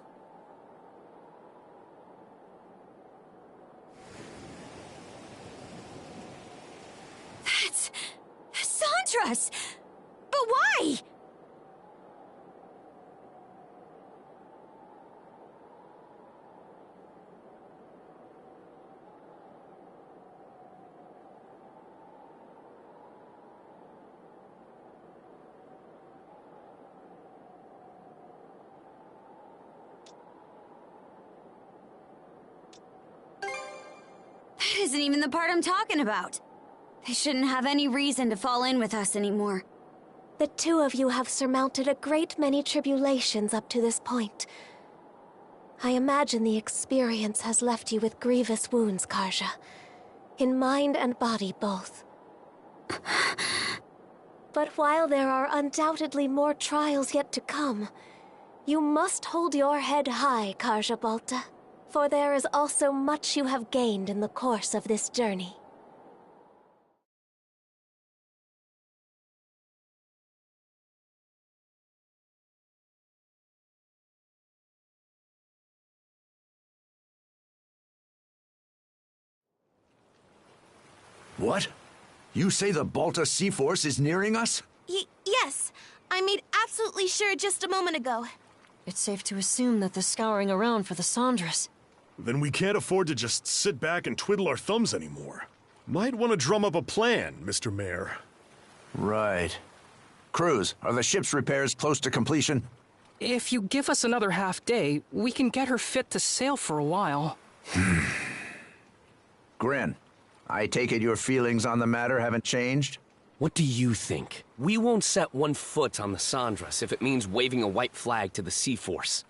That's Sandra's! But why? That isn't even the part I'm talking about. They shouldn't have any reason to fall in with us anymore. The 2 of you have surmounted a great many tribulations up to this point. I imagine the experience has left you with grievous wounds, Karja. In mind and body both. But while there are undoubtedly more trials yet to come, you must hold your head high, Karja Balta. For there is also much you have gained in the course of this journey. What? You say the Balta Sea Force is nearing us? Yes. I made absolutely sure just a moment ago. It's safe to assume that they're scouring around for the Sandras. Then we can't afford to just sit back and twiddle our thumbs anymore. Might want to drum up a plan, Mr. Mayor. Right. Cruz, are the ship's repairs close to completion? If you give us another half day, we can get her fit to sail for a while. Grin, I take it your feelings on the matter haven't changed? What do you think? We won't set one foot on the Sandras if it means waving a white flag to the Sea Force.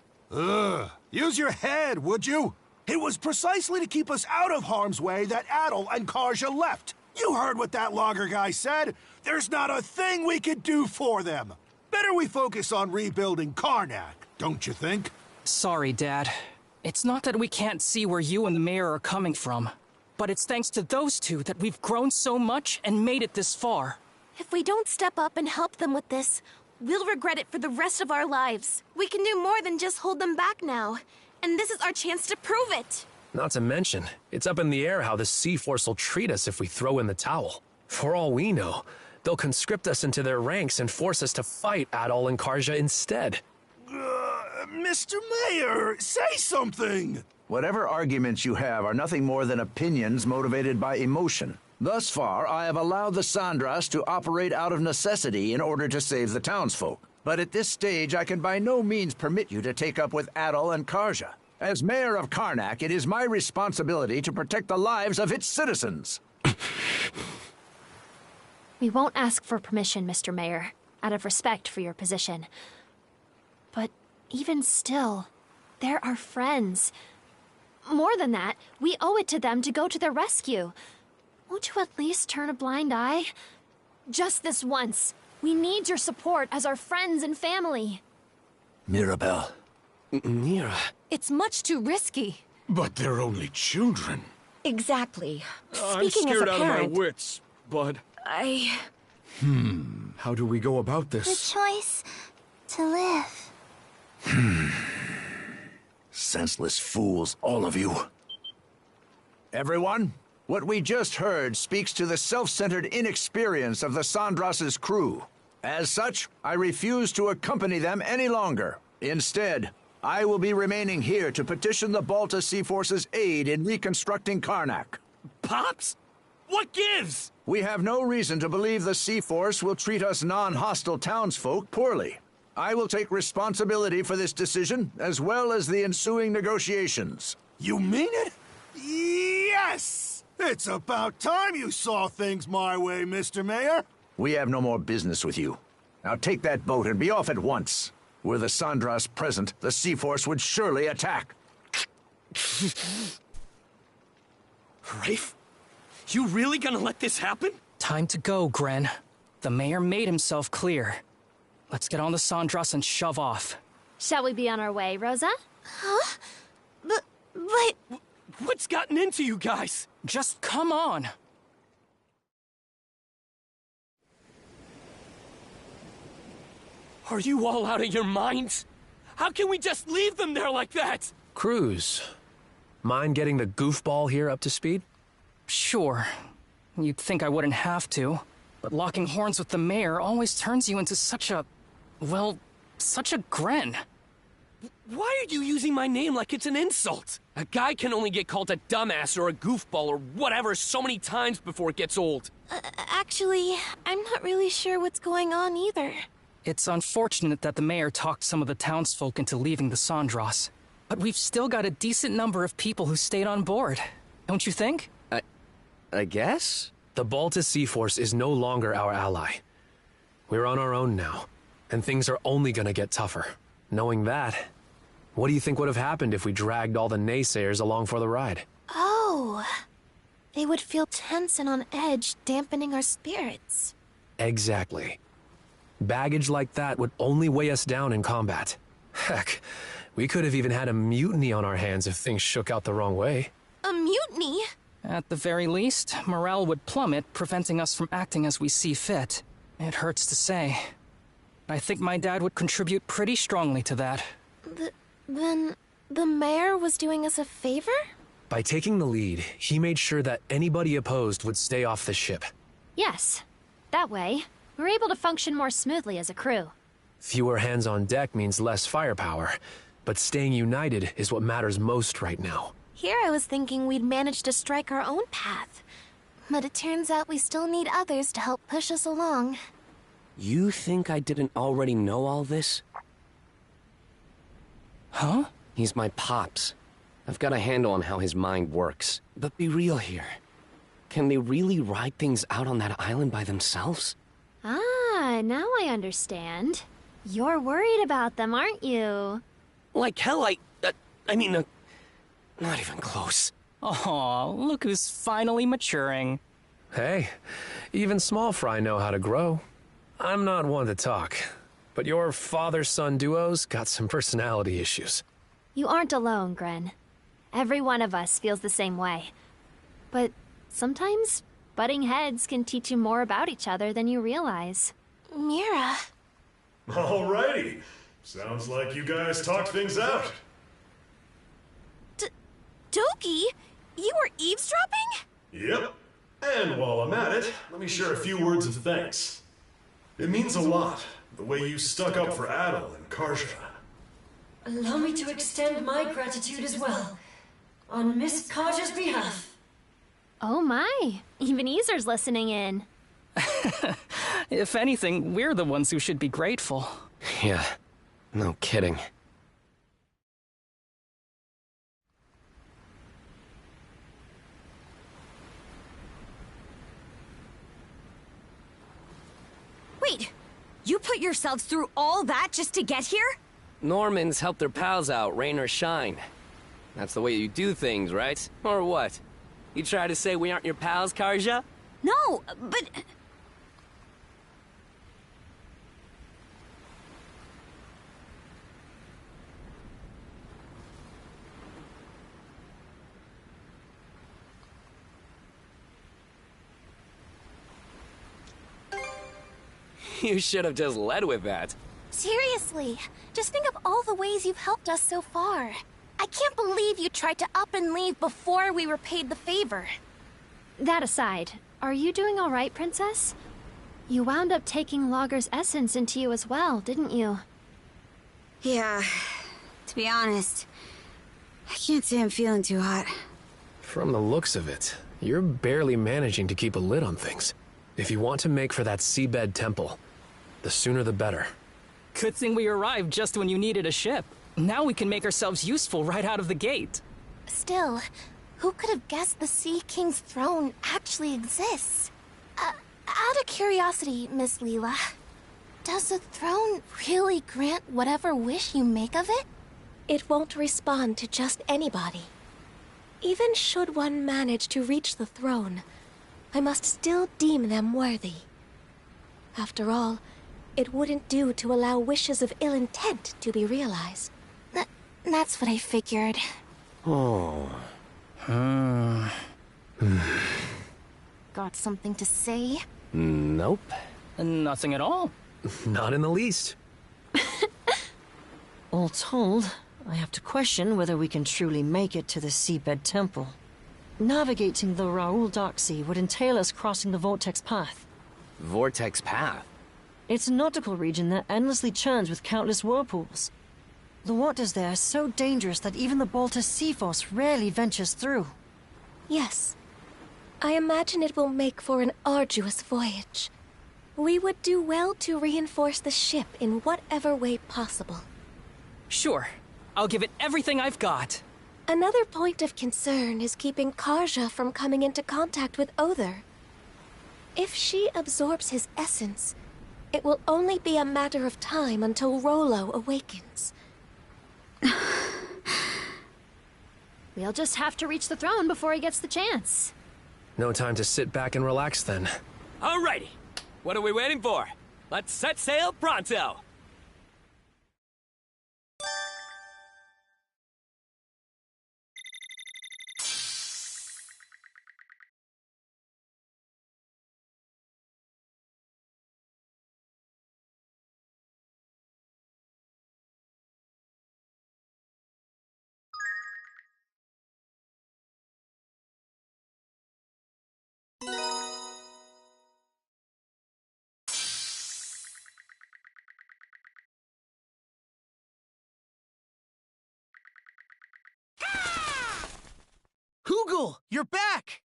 Use your head, would you? It was precisely to keep us out of harm's way that Adol and Karja left. You heard what that logger guy said. There's not a thing we could do for them. Better we focus on rebuilding Karnak, don't you think? Sorry, Dad. It's not that we can't see where you and the mayor are coming from, but it's thanks to those 2 that we've grown so much and made it this far. If we don't step up and help them with this, we'll regret it for the rest of our lives. We can do more than just hold them back now, and this is our chance to prove it. Not to mention, it's up in the air how the Sea Force will treat us if we throw in the towel. For all we know, they'll conscript us into their ranks and force us to fight Adol and Karja instead. Mr. Mayor, say something! Whatever arguments you have are nothing more than opinions motivated by emotion. Thus far, I have allowed the Sandras to operate out of necessity in order to save the townsfolk. But at this stage, I can by no means permit you to take up with Adol and Karja. As mayor of Karnak, it is my responsibility to protect the lives of its citizens. We won't ask for permission, Mr. Mayor, out of respect for your position. But even still, they're our friends. More than that, we owe it to them to go to their rescue. Won't you at least turn a blind eye? Just this once. We need your support as our friends and family. Mirabelle. Mira. It's much too risky. But they're only children. Exactly. I'm Speaking as scared a out of my parent, wits, but... How do we go about The this? choice to live. Senseless fools, all of you. Everyone, what we just heard speaks to the self-centered inexperience of the Sandras's crew. As such, I refuse to accompany them any longer. Instead, I will be remaining here to petition the Balta Sea Force's aid in reconstructing Karnak. Pops? What gives? We have no reason to believe the Sea Force will treat us non-hostile townsfolk poorly. I will take responsibility for this decision, as well as the ensuing negotiations. You mean it? Yes! It's about time you saw things my way, Mr. Mayor. We have no more business with you. Now take that boat and be off at once. Were the Sandras present, the Sea Force would surely attack. Rafe? You really gonna let this happen? Time to go, Gren. The mayor made himself clear. Let's get on the Sandras and shove off. Shall we be on our way, Rosa? Huh? But... What's gotten into you guys? Just come on. Are you all out of your minds? How can we just leave them there like that? Cruz, mind getting the goofball here up to speed? Sure. You'd think I wouldn't have to. But locking horns with the mayor always turns you into such a... well, such a Gren. Why are you using my name like it's an insult? A guy can only get called a dumbass or a goofball or whatever so many times before it gets old. Actually, I'm not really sure what's going on either. It's unfortunate that the mayor talked some of the townsfolk into leaving the Sandras. But we've still got a decent number of people who stayed on board. Don't you think? I guess? The Balta Sea Force is no longer our ally. We're on our own now, and things are only gonna get tougher. Knowing that, what do you think would have happened if we dragged all the naysayers along for the ride? Oh. They would feel tense and on edge, dampening our spirits. Exactly. Baggage like that would only weigh us down in combat. Heck, we could have even had a mutiny on our hands if things shook out the wrong way. A mutiny? At the very least, morale would plummet, preventing us from acting as we see fit. It hurts to say. I think my dad would contribute pretty strongly to that. Then the mayor was doing us a favor? By taking the lead, he made sure that anybody opposed would stay off the ship. Yes. That way, we're able to function more smoothly as a crew. Fewer hands on deck means less firepower, but staying united is what matters most right now. Here I was thinking we'd manage to strike our own path. But it turns out we still need others to help push us along. You think I didn't already know all this? Huh? He's my pops. I've got a handle on how his mind works. But be real here. Can they really ride things out on that island by themselves? Ah, now I understand. You're worried about them, aren't you? Like hell, I mean, not even close. Aw, look who's finally maturing. Hey, even small fry know how to grow. I'm not one to talk, but your father-son duo's got some personality issues. You aren't alone, Gren. Every one of us feels the same way. But sometimes, butting heads can teach you more about each other than you realize. Mira. Alrighty. Sounds like you guys talked things out. Doki, you were eavesdropping? Yep. And while I'm at it, let me share a few words of thanks. It means a lot, the way you stuck up for Adel and Karja. Allow me to extend my gratitude as well, on Miss Karja's behalf. Oh my, even Eazer's listening in. If anything, we're the ones who should be grateful. Yeah, no kidding. Wait, you put yourselves through all that just to get here? Normans help their pals out, rain or shine. That's the way you do things, right? Or what? You try to say we aren't your pals, Karja? No, but... You should have just led with that. Seriously, just think of all the ways you've helped us so far. I can't believe you tried to up and leave before we were paid the favor. That aside, are you doing all right, Princess? You wound up taking Logger's essence into you as well, didn't you? Yeah, to be honest, I can't say I'm feeling too hot. From the looks of it, you're barely managing to keep a lid on things. If you want to make for that seabed temple, the sooner the better. Good thing we arrived just when you needed a ship. Now we can make ourselves useful right out of the gate. Still, who could have guessed the Sea King's throne actually exists? Out of curiosity, Miss Leela, does the throne really grant whatever wish you make of it? It won't respond to just anybody. Even should one manage to reach the throne, I must still deem them worthy. After all, it wouldn't do to allow wishes of ill intent to be realized. That's what I figured. Oh. Got something to say? Nope. Nothing at all. Not in the least. All told, I have to question whether we can truly make it to the Seabed Temple. Navigating the Raoul Darksea would entail us crossing the Vortex Path. Vortex Path? It's a nautical region that endlessly churns with countless whirlpools. The waters there are so dangerous that even the Baltus Sea Force rarely ventures through. Yes. I imagine it will make for an arduous voyage. We would do well to reinforce the ship in whatever way possible. Sure. I'll give it everything I've got. Another point of concern is keeping Karja from coming into contact with Other. If she absorbs his essence, it will only be a matter of time until Rollo awakens. We'll just have to reach the throne before he gets the chance. No time to sit back and relax then. Alrighty. What are we waiting for? Let's set sail pronto! Hoogle, you're back!